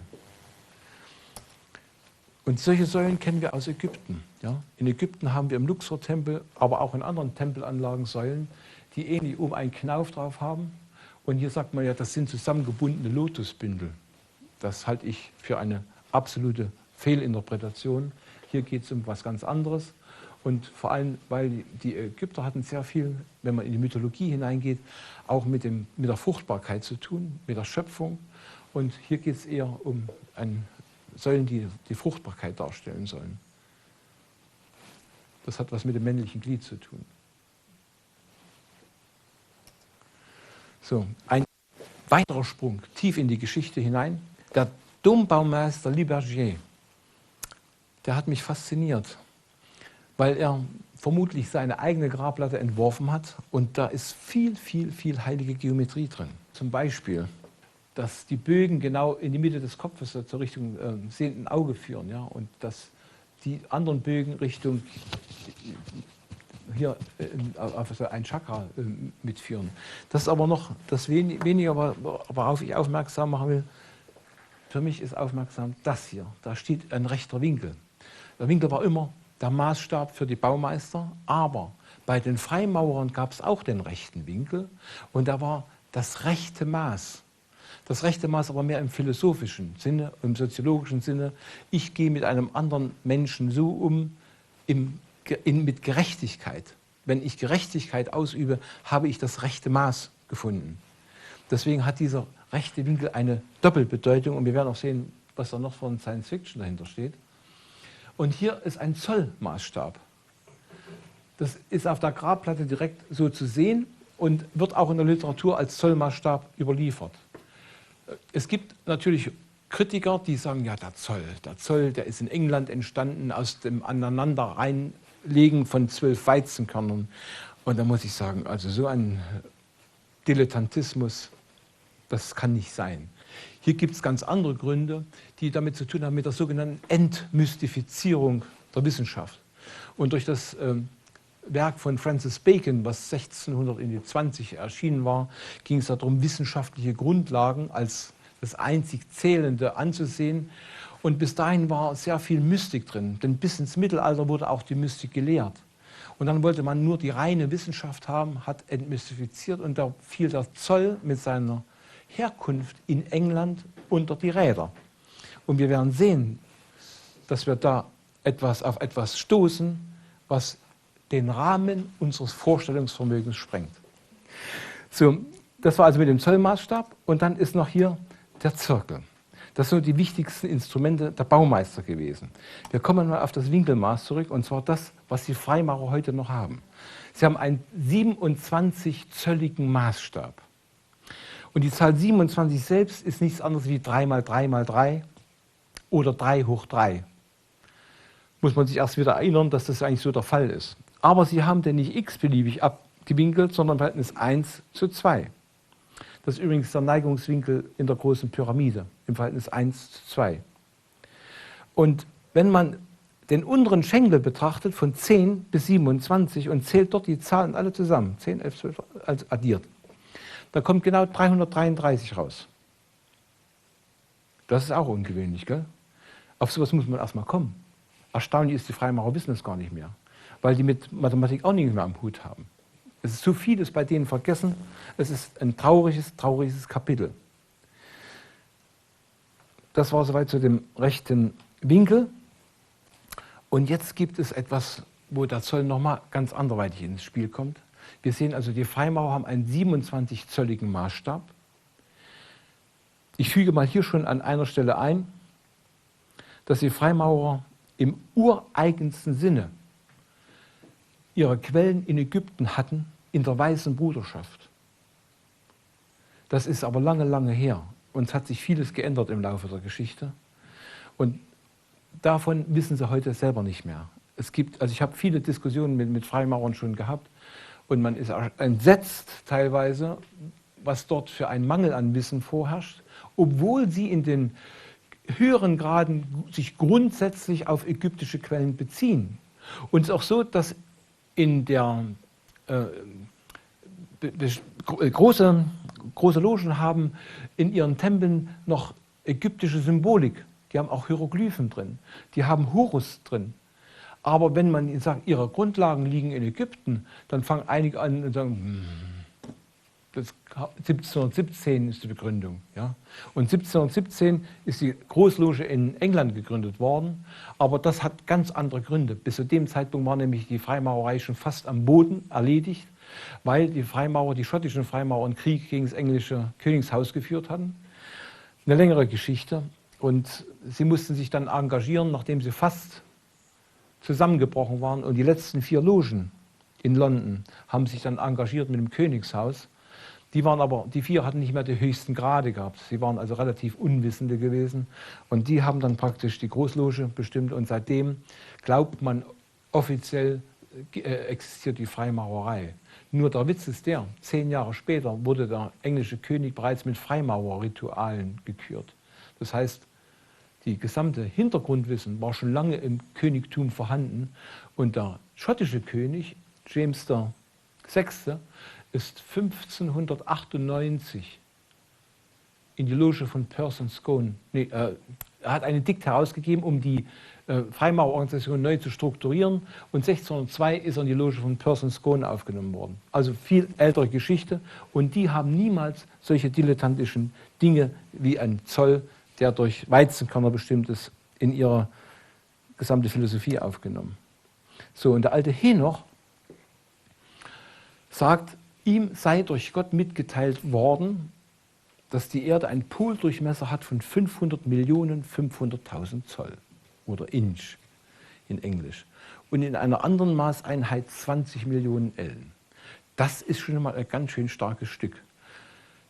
Und solche Säulen kennen wir aus Ägypten. Ja? In Ägypten haben wir im Luxor-Tempel, aber auch in anderen Tempelanlagen Säulen, die ähnlich um einen Knauf drauf haben. Und hier sagt man ja, das sind zusammengebundene Lotusbündel. Das halte ich für eine absolute Fehlinterpretation. Hier geht es um was ganz anderes. Und vor allem, weil die Ägypter hatten sehr viel, wenn man in die Mythologie hineingeht, auch mit der Fruchtbarkeit zu tun, mit der Schöpfung. Und hier geht es eher um Säulen, die die Fruchtbarkeit darstellen sollen. Das hat was mit dem männlichen Glied zu tun. So, ein weiterer Sprung tief in die Geschichte hinein. Der Dombaumeister Libergier, der hat mich fasziniert, weil er vermutlich seine eigene Grabplatte entworfen hat und da ist viel, viel, viel heilige Geometrie drin. Zum Beispiel, dass die Bögen genau in die Mitte des Kopfes zur Richtung sehenden Auge führen, ja, und dass die anderen Bögen Richtung hier auf ein Chakra mitführen. Das ist aber noch das weniger, worauf ich aufmerksam machen will. Für mich ist aufmerksam das hier. Da steht ein rechter Winkel. Der Winkel war immer der Maßstab für die Baumeister, aber bei den Freimaurern gab es auch den rechten Winkel und da war das rechte Maß. Das rechte Maß aber mehr im philosophischen Sinne, im soziologischen Sinne. Ich gehe mit einem anderen Menschen so um, mit Gerechtigkeit. Wenn ich Gerechtigkeit ausübe, habe ich das rechte Maß gefunden. Deswegen hat dieser rechte Winkel eine Doppelbedeutung und wir werden auch sehen, was da noch von Science Fiction dahinter steht. Und hier ist ein Zollmaßstab. Das ist auf der Grabplatte direkt so zu sehen und wird auch in der Literatur als Zollmaßstab überliefert. Es gibt natürlich Kritiker, die sagen, ja, der Zoll, der ist in England entstanden aus dem Aneinanderreinlegen von 12 Weizenkörnern. Und da muss ich sagen, also so ein Dilettantismus, das kann nicht sein. Hier gibt es ganz andere Gründe, die damit zu tun haben mit der sogenannten Entmystifizierung der Wissenschaft. Und durch das Werk von Francis Bacon, was 1620 erschienen war, ging es darum, wissenschaftliche Grundlagen als das einzig Zählende anzusehen. Und bis dahin war sehr viel Mystik drin, denn bis ins Mittelalter wurde auch die Mystik gelehrt. Und dann wollte man nur die reine Wissenschaft haben, hat entmystifiziert und da fiel der Zoll mit seiner Herkunft in England unter die Räder. Und wir werden sehen, dass wir da auf etwas stoßen, was den Rahmen unseres Vorstellungsvermögens sprengt. So, das war also mit dem Zollmaßstab und dann ist noch hier der Zirkel. Das sind die wichtigsten Instrumente der Baumeister gewesen. Wir kommen mal auf das Winkelmaß zurück, und zwar das, was die Freimaurer heute noch haben. Sie haben einen 27-zölligen Maßstab. Und die Zahl 27 selbst ist nichts anderes wie 3 mal 3 mal 3 oder 3 hoch 3. Muss man sich erst wieder erinnern, dass das eigentlich so der Fall ist. Aber sie haben den nicht x-beliebig abgewinkelt, sondern im Verhältnis 1:2. Das ist übrigens der Neigungswinkel in der großen Pyramide, im Verhältnis 1:2. Und wenn man den unteren Schenkel betrachtet, von 10 bis 27, und zählt dort die Zahlen alle zusammen, 10, 11, 12, also addiert, da kommt genau 333 raus. Das ist auch ungewöhnlich, gell? Auf sowas muss man erstmal kommen. Erstaunlich ist, die Freimaurer wissen es gar nicht mehr, weil die mit Mathematik auch nicht mehr am Hut haben. Es ist so vieles bei denen vergessen. Es ist ein trauriges, trauriges Kapitel. Das war soweit zu dem rechten Winkel. Und jetzt gibt es etwas, wo der Zoll nochmal ganz anderweitig ins Spiel kommt. Wir sehen also, die Freimaurer haben einen 27-zölligen Maßstab. Ich füge mal hier schon an einer Stelle ein, dass die Freimaurer im ureigensten Sinne ihre Quellen in Ägypten hatten, in der Weißen Bruderschaft. Das ist aber lange, lange her. Und es hat sich vieles geändert im Laufe der Geschichte. Und davon wissen sie heute selber nicht mehr. Also ich habe viele Diskussionen mit Freimaurern schon gehabt, und man ist entsetzt teilweise, was dort für ein Mangel an Wissen vorherrscht, obwohl sie in den höheren Graden sich grundsätzlich auf ägyptische Quellen beziehen. Und es ist auch so, dass in der große Logen haben in ihren Tempeln noch ägyptische Symbolik. Die haben auch Hieroglyphen drin. Die haben Horus drin. Aber wenn man sagt, ihre Grundlagen liegen in Ägypten, dann fangen einige an und sagen, das 1717 ist die Begründung. Ja? Und 1717 ist die Großloge in England gegründet worden, aber das hat ganz andere Gründe. Bis zu dem Zeitpunkt war nämlich die Freimaurerei schon fast am Boden erledigt, weil die schottischen Freimaurer einen Krieg gegen das englische Königshaus geführt hatten. Eine längere Geschichte. Und sie mussten sich dann engagieren, nachdem sie fast zusammengebrochen waren. Und die letzten 4 Logen in London haben sich dann engagiert mit dem Königshaus. Die 4 hatten nicht mehr die höchsten Grade gehabt. Sie waren also relativ Unwissende gewesen. Und die haben dann praktisch die Großloge bestimmt. Und seitdem glaubt man, offiziell existiert die Freimaurerei. Nur der Witz ist der, 10 Jahre später wurde der englische König bereits mit Freimaurerritualen gekürt. Das heißt, die gesamte Hintergrundwissen war schon lange im Königtum vorhanden. Und der schottische König, James VI., ist 1598 in die Loge von Peirce and Scone. Er hat einen Edikt herausgegeben, um die Freimaurerorganisation neu zu strukturieren. Und 1602 ist er in die Loge von Peirce and Scone aufgenommen worden. Also viel ältere Geschichte. Und die haben niemals solche dilettantischen Dinge wie ein Zoll, der durch Weizenkörner bestimmt ist, in ihre gesamte Philosophie aufgenommen. So, und der alte Henoch sagt, ihm sei durch Gott mitgeteilt worden, dass die Erde einen Poldurchmesser hat von 500.500.000 Zoll oder Inch in Englisch. Und in einer anderen Maßeinheit 20 Millionen Ellen. Das ist schon mal ein ganz schön starkes Stück.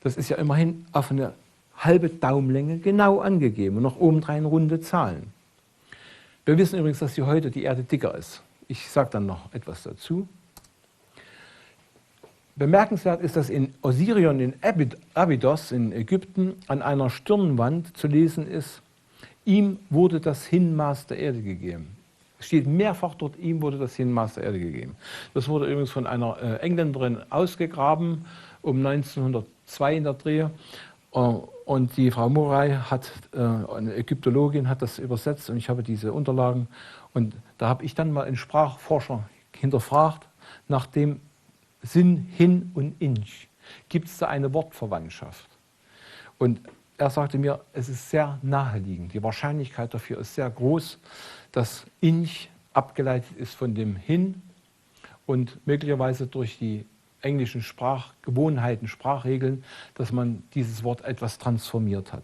Das ist ja immerhin auf eine halbe Daumenlänge genau angegeben und noch obendrein runde Zahlen. Wir wissen übrigens, dass heute die Erde dicker ist. Ich sage dann noch etwas dazu. Bemerkenswert ist, dass in Osirion in Abydos in Ägypten an einer Stirnwand zu lesen ist, ihm wurde das Hinmaß der Erde gegeben. Es steht mehrfach dort, ihm wurde das Hinmaß der Erde gegeben. Das wurde übrigens von einer Engländerin ausgegraben, um 1902 in der Dreh. Und die Frau Murray, eine Ägyptologin, hat das übersetzt und ich habe diese Unterlagen. Und da habe ich dann mal einen Sprachforscher hinterfragt nach dem Sinn Hin und Inch. Gibt es da eine Wortverwandtschaft? Und er sagte mir, es ist sehr naheliegend. Die Wahrscheinlichkeit dafür ist sehr groß, dass Inch abgeleitet ist von dem Hin und möglicherweise durch die englischen Sprachgewohnheiten, Sprachregeln, dass man dieses Wort etwas transformiert hat.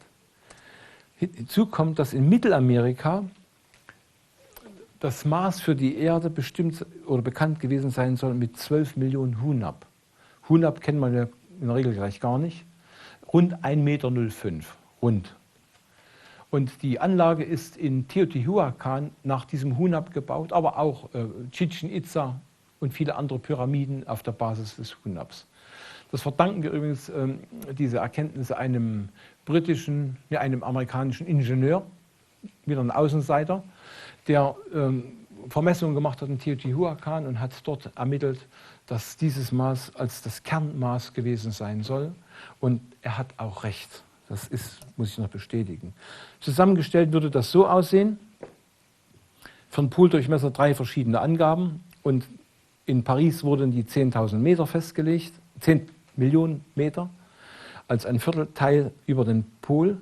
Hinzu kommt, dass in Mittelamerika das Maß für die Erde bestimmt oder bekannt gewesen sein soll mit 12 Millionen Hunab. Hunab kennt man ja in der Regel gleich gar nicht. Rund 1,05 Meter, rund. Und die Anlage ist in Teotihuacan nach diesem Hunab gebaut, aber auch Chichen Itza und viele andere Pyramiden auf der Basis des Hunabs. Das verdanken wir übrigens diese Erkenntnisse einem einem amerikanischen Ingenieur, wieder ein Außenseiter, der Vermessungen gemacht hat in Teotihuacan und hat dort ermittelt, dass dieses Maß als das Kernmaß gewesen sein soll. Und er hat auch recht. Das muss ich noch bestätigen. Zusammengestellt würde das so aussehen. Für den Poldurchmesser 3 verschiedene Angaben. Und in Paris wurden die 10.000 Meter festgelegt, 10 Millionen Meter, als ein Viertelteil über den Pol.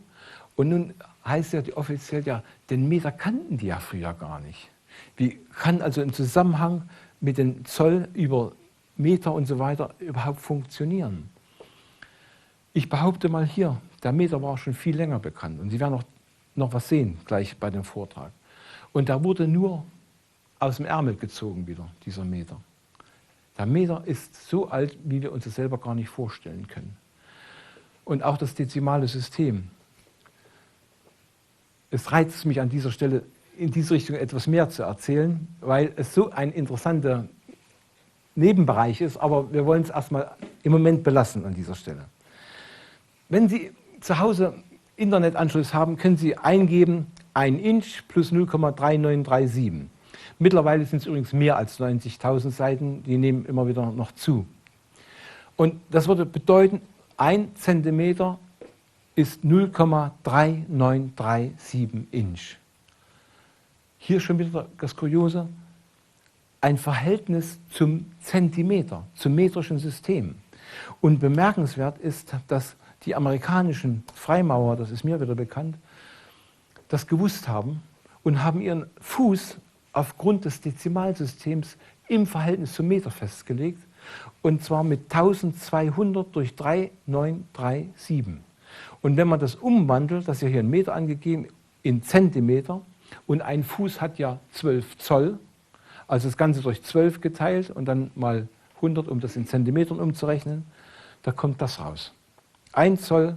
Und nun heißt ja offiziell, ja, den Meter kannten die ja früher gar nicht. Wie kann also im Zusammenhang mit dem Zoll über Meter und so weiter überhaupt funktionieren? Ich behaupte mal hier, der Meter war schon viel länger bekannt. Und Sie werden noch was sehen, gleich bei dem Vortrag. Und da wurde nur aus dem Ärmel gezogen wieder, dieser Meter. Der Meter ist so alt, wie wir uns das selber gar nicht vorstellen können. Und auch das dezimale System. Es reizt mich an dieser Stelle, in diese Richtung etwas mehr zu erzählen, weil es so ein interessanter Nebenbereich ist, aber wir wollen es erstmal im Moment belassen an dieser Stelle. Wenn Sie zu Hause Internetanschluss haben, können Sie eingeben 1 Inch plus 0,3937. Mittlerweile sind es übrigens mehr als 90.000 Seiten, die nehmen immer wieder noch zu. Und das würde bedeuten, 1 Zentimeter ist 0,3937 Inch. Hier schon wieder das Kuriose, ein Verhältnis zum Zentimeter, zum metrischen System. Und bemerkenswert ist, dass die amerikanischen Freimaurer, das ist mir wieder bekannt, das gewusst haben und haben ihren Fuß aufgrund des Dezimalsystems im Verhältnis zum Meter festgelegt, und zwar mit 1200 durch 3937. Und wenn man das umwandelt, das ist ja hier ein Meter angegeben, in Zentimeter, und ein Fuß hat ja 12 Zoll, also das Ganze durch 12 geteilt und dann mal 100, um das in Zentimetern umzurechnen, da kommt das raus. 1 Zoll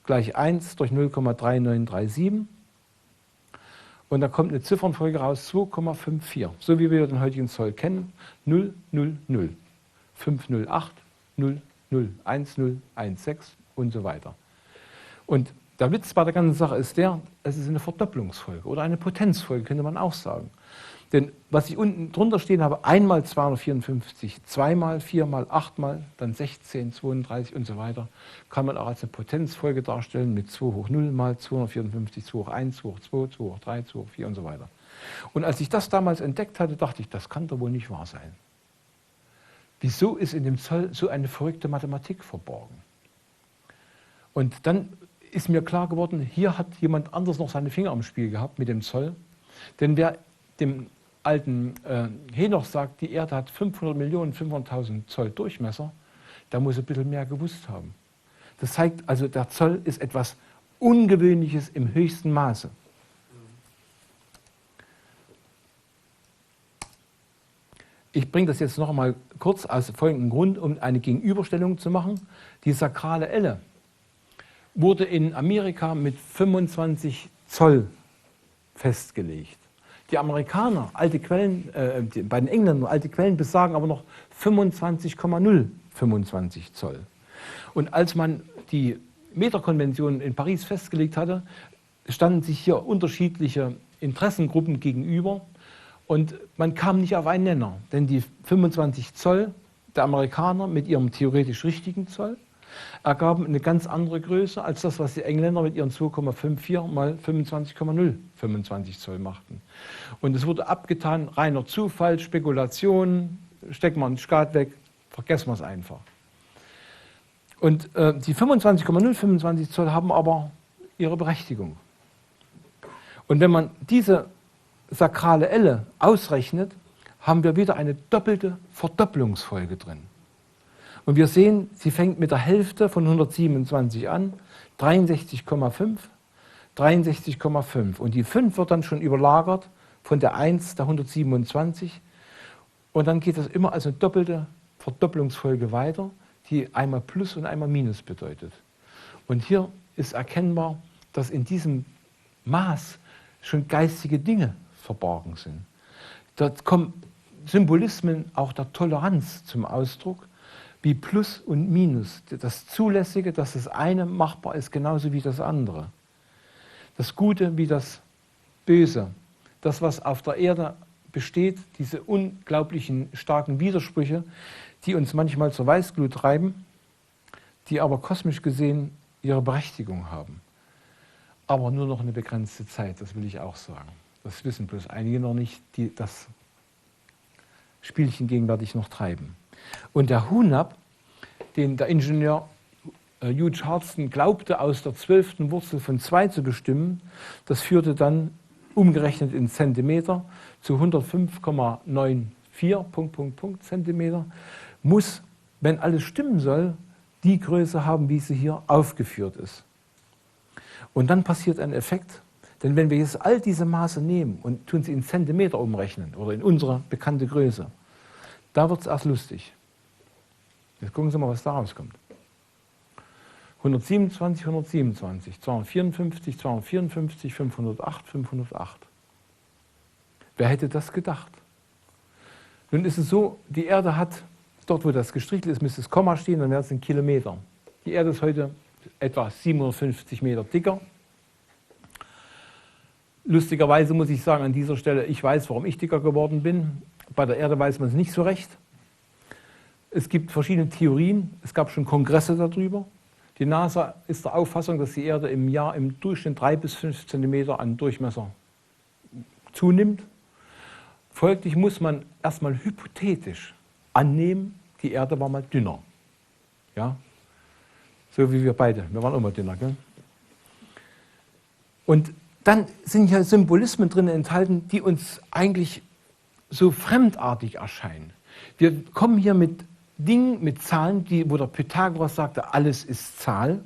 gleich 1 durch 0,3937. Und da kommt eine Ziffernfolge raus, 2,54. So wie wir den heutigen Zoll kennen. 0, 0, 0. 508, 0, 0, 1, 0, 1, 6 und so weiter. Und der Witz bei der ganzen Sache ist es ist eine Verdopplungsfolge oder eine Potenzfolge, könnte man auch sagen. Denn was ich unten drunter stehen habe, 1 mal 254, 2 mal, 4 mal, 8 mal, dann 16, 32 und so weiter, kann man auch als eine Potenzfolge darstellen mit 2 hoch 0 mal 254, 2 hoch 1, 2 hoch 2, 2 hoch 3, 2 hoch 4 und so weiter. Und als ich das damals entdeckt hatte, dachte ich, das kann doch wohl nicht wahr sein. Wieso ist in dem Zoll so eine verrückte Mathematik verborgen? Und dann ist mir klar geworden, hier hat jemand anders noch seine Finger am Spiel gehabt mit dem Zoll. Denn wer dem alten Henoch sagt, die Erde hat 500 Millionen, 500.000 Zoll Durchmesser, da muss er ein bisschen mehr gewusst haben. Das zeigt also, der Zoll ist etwas Ungewöhnliches im höchsten Maße. Ich bringe das jetzt noch einmal kurz aus folgendem Grund, um eine Gegenüberstellung zu machen. Die sakrale Elle wurde in Amerika mit 25 Zoll festgelegt. Die Amerikaner, alte Quellen, bei den Engländern, alte Quellen besagen aber noch 25,025 Zoll. Und als man die Meterkonvention in Paris festgelegt hatte, standen sich hier unterschiedliche Interessengruppen gegenüber und man kam nicht auf einen Nenner. Denn die 25 Zoll der Amerikaner mit ihrem theoretisch richtigen Zoll ergaben eine ganz andere Größe als das, was die Engländer mit ihren 2,54 mal 25,025 Zoll machten. Und es wurde abgetan, reiner Zufall, Spekulation, stecken wir einen Skat weg, vergessen wir es einfach. Und die 25,025 Zoll haben aber ihre Berechtigung. Und wenn man diese sakrale Elle ausrechnet, haben wir wieder eine doppelte Verdopplungsfolge drin. Und wir sehen, sie fängt mit der Hälfte von 127 an, 63,5, 63,5. Und die 5 wird dann schon überlagert von der 1, der 127. Und dann geht das immer als eine doppelte Verdopplungsfolge weiter, die einmal Plus und einmal Minus bedeutet. Und hier ist erkennbar, dass in diesem Maß schon geistige Dinge verborgen sind. Dort kommen Symbolismen auch der Toleranz zum Ausdruck, wie Plus und Minus. Das Zulässige, dass das eine machbar ist, genauso wie das andere. Das Gute wie das Böse. Das, was auf der Erde besteht, diese unglaublichen starken Widersprüche, die uns manchmal zur Weißglut treiben, die aber kosmisch gesehen ihre Berechtigung haben. Aber nur noch eine begrenzte Zeit, das will ich auch sagen. Das wissen bloß einige noch nicht, die das Spielchen gegenwärtig noch treiben. Und der Hunab, den der Ingenieur Hugh Charleston glaubte, aus der 12. Wurzel von 2 zu bestimmen, das führte dann umgerechnet in Zentimeter zu 105,94 Zentimeter, muss, wenn alles stimmen soll, die Größe haben, wie sie hier aufgeführt ist. Und dann passiert ein Effekt, denn wenn wir jetzt all diese Maße nehmen und tun sie in Zentimeter umrechnen oder in unsere bekannte Größe, da wird es erst lustig. Jetzt gucken Sie mal, was da rauskommt. 127, 127, 254, 254, 508, 508. Wer hätte das gedacht? Nun ist es so, die Erde hat, dort wo das gestrichelt ist, müsste das Komma stehen, dann wäre es in Kilometern. Die Erde ist heute etwa 750 Meter dicker. Lustigerweise muss ich sagen an dieser Stelle, ich weiß, warum ich dicker geworden bin. Bei der Erde weiß man es nicht so recht. Es gibt verschiedene Theorien, es gab schon Kongresse darüber. Die NASA ist der Auffassung, dass die Erde im Jahr im Durchschnitt 3 bis 5 Zentimeter an Durchmesser zunimmt. Folglich muss man erstmal hypothetisch annehmen, die Erde war mal dünner. Ja? So wie wir beide, wir waren immer dünner. Gell? Und dann sind hier Symbolismen drin enthalten, die uns eigentlich so fremdartig erscheinen. Wir kommen hier mit Dingen, mit Zahlen, wo der Pythagoras sagte, alles ist Zahl.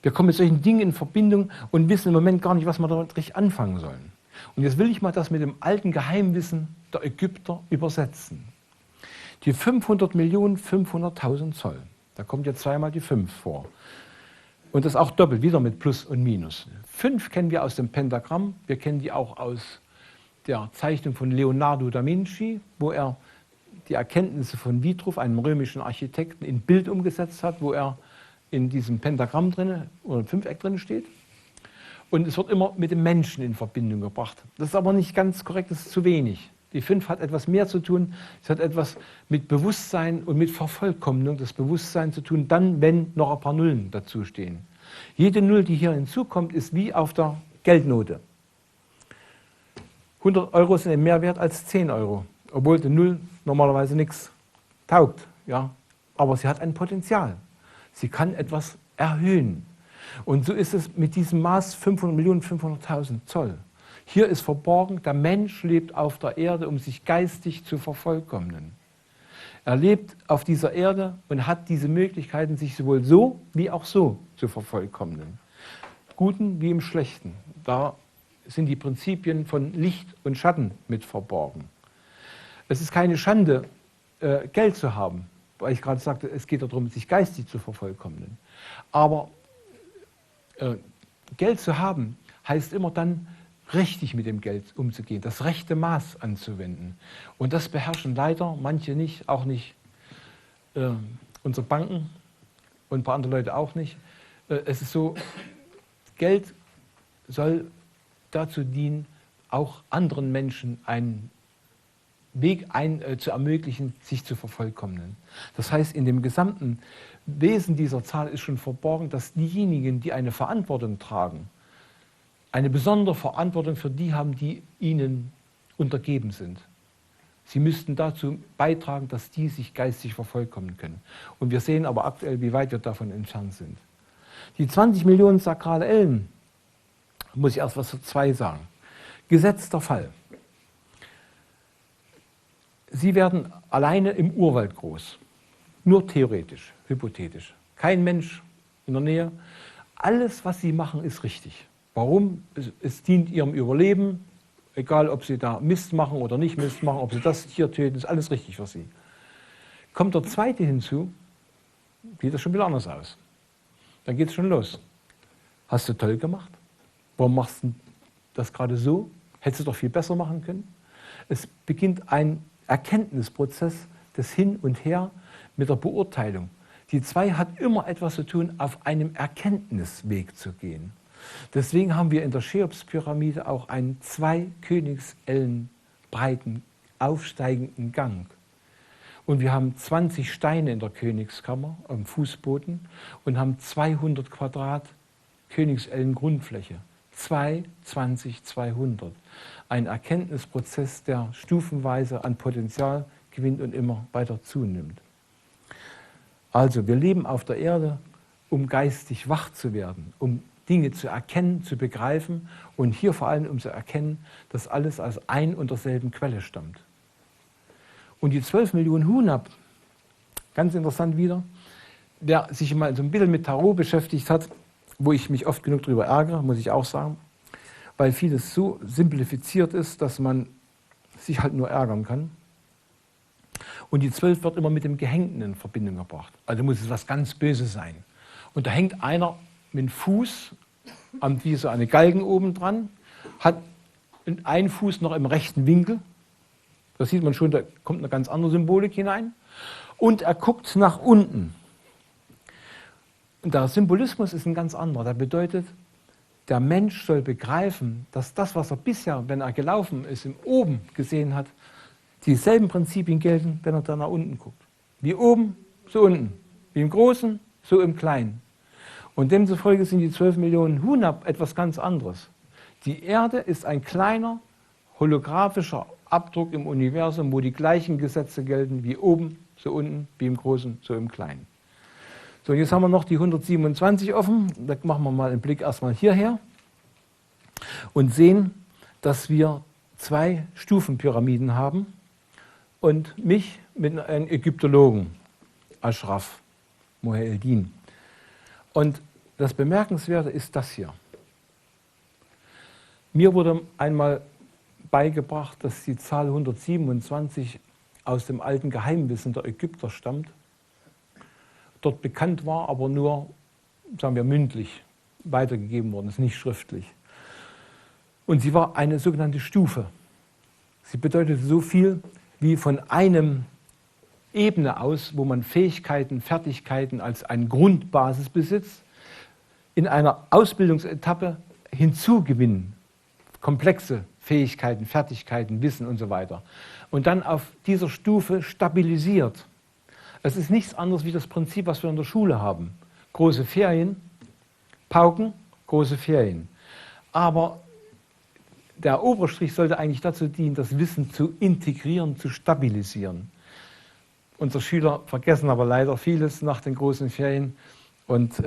Wir kommen mit solchen Dingen in Verbindung und wissen im Moment gar nicht, was wir damit richtig anfangen sollen. Und jetzt will ich mal das mit dem alten Geheimwissen der Ägypter übersetzen. Die 500.500.000 Zoll, da kommt jetzt zweimal die 5 vor. Und das auch doppelt, wieder mit Plus und Minus. 5 kennen wir aus dem Pentagramm, wir kennen die auch aus der Zeichnung von Leonardo da Vinci, wo er die Erkenntnisse von Vitruv, einem römischen Architekten, in Bild umgesetzt hat, wo er in diesem Pentagramm drin oder Fünfeck drin steht. Und es wird immer mit dem Menschen in Verbindung gebracht. Das ist aber nicht ganz korrekt, das ist zu wenig. Die 5 hat etwas mehr zu tun, es hat etwas mit Bewusstsein und mit Vervollkommnung des Bewusstseins zu tun, dann, wenn noch ein paar Nullen dazu stehen. Jede Null, die hier hinzukommt, ist wie auf der Geldnote. 100 Euro sind mehr wert als 10 Euro, obwohl die Null normalerweise nichts taugt. Ja? Aber sie hat ein Potenzial. Sie kann etwas erhöhen. Und so ist es mit diesem Maß 500.500.000 Zoll. Hier ist verborgen, der Mensch lebt auf der Erde, um sich geistig zu vervollkommnen. Er lebt auf dieser Erde und hat diese Möglichkeiten, sich sowohl so wie auch so zu vervollkommnen. Guten wie im Schlechten. Da sind die Prinzipien von Licht und Schatten mit verborgen. Es ist keine Schande, Geld zu haben, weil ich gerade sagte, es geht darum, sich geistig zu vervollkommnen. Aber Geld zu haben, heißt immer dann, richtig mit dem Geld umzugehen, das rechte Maß anzuwenden. Und das beherrschen leider manche nicht, auch nicht unsere Banken und ein paar andere Leute auch nicht. Es ist so, Geld soll dazu dienen, auch anderen Menschen einen Weg zu ermöglichen, sich zu vervollkommnen. Das heißt, in dem gesamten Wesen dieser Zahl ist schon verborgen, dass diejenigen, die eine Verantwortung tragen, eine besondere Verantwortung für die haben, die ihnen untergeben sind. Sie müssten dazu beitragen, dass die sich geistig vervollkommen können. Und wir sehen aber aktuell, wie weit wir davon entfernt sind. Die 20 Millionen sakrale Ellen, muss ich erst was zu 2 sagen. Gesetzter Fall. Sie werden alleine im Urwald groß. Nur theoretisch, hypothetisch. Kein Mensch in der Nähe. Alles, was Sie machen, ist richtig. Warum? Es dient ihrem Überleben, egal ob sie da Mist machen oder nicht Mist machen, ob sie das Tier töten, ist alles richtig für sie. Kommt der zweite hinzu, sieht das schon wieder anders aus. Dann geht es schon los. Hast du toll gemacht? Warum machst du das gerade so? Hättest du doch viel besser machen können? Es beginnt ein Erkenntnisprozess des Hin und Her mit der Beurteilung. Die zwei hat immer etwas zu tun, auf einem Erkenntnisweg zu gehen. Deswegen haben wir in der Cheops-Pyramide auch einen 2 Königsellen breiten, aufsteigenden Gang. Und wir haben 20 Steine in der Königskammer am Fußboden und haben 200 Quadrat Königsellen Grundfläche. 2, 20, 200. Ein Erkenntnisprozess, der stufenweise an Potenzial gewinnt und immer weiter zunimmt. Also wir leben auf der Erde, um geistig wach zu werden, um Dinge zu erkennen, zu begreifen und hier vor allem um zu erkennen, dass alles aus ein und derselben Quelle stammt. Und die 12 Millionen Hunab, ganz interessant wieder, wer sich mal so ein bisschen mit Tarot beschäftigt hat, wo ich mich oft genug darüber ärgere, muss ich auch sagen, weil vieles so simplifiziert ist, dass man sich halt nur ärgern kann. Und die 12 wird immer mit dem Gehängten in Verbindung gebracht. Also muss es was ganz Böses sein. Und da hängt einer mit dem Fuß an wie so eine Galgen oben dran, hat einen Fuß noch im rechten Winkel. Da sieht man schon, da kommt eine ganz andere Symbolik hinein. Und er guckt nach unten. Und der Symbolismus ist ein ganz anderer. Der bedeutet, der Mensch soll begreifen, dass das, was er bisher, wenn er gelaufen ist, im Oben gesehen hat, dieselben Prinzipien gelten, wenn er da nach unten guckt. Wie oben, so unten. Wie im Großen, so im Kleinen. Und demzufolge sind die 12 Millionen Hunab etwas ganz anderes. Die Erde ist ein kleiner, holographischer Abdruck im Universum, wo die gleichen Gesetze gelten, wie oben, so unten, wie im Großen, so im Kleinen. So, jetzt haben wir noch die 127 offen. Da machen wir mal einen Blick erstmal hierher und sehen, dass wir 2 Stufenpyramiden haben und mich mit einem Ägyptologen, Ashraf Mohaeddin. Und das Bemerkenswerte ist das hier. Mir wurde einmal beigebracht, dass die Zahl 127 aus dem alten Geheimwissen der Ägypter stammt. Dort bekannt war, aber nur, sagen wir, mündlich weitergegeben worden, ist nicht schriftlich. Und sie war eine sogenannte Stufe. Sie bedeutete so viel wie von einem Ebene aus, wo man Fähigkeiten, Fertigkeiten als eine Grundbasis besitzt, in einer Ausbildungsetappe hinzugewinnen, komplexe Fähigkeiten, Fertigkeiten, Wissen und so weiter. Und dann auf dieser Stufe stabilisiert. Es ist nichts anderes wie das Prinzip, was wir in der Schule haben. Große Ferien, Pauken, große Ferien. Aber der Oberstrich sollte eigentlich dazu dienen, das Wissen zu integrieren, zu stabilisieren. Unsere Schüler vergessen aber leider vieles nach den großen Ferien und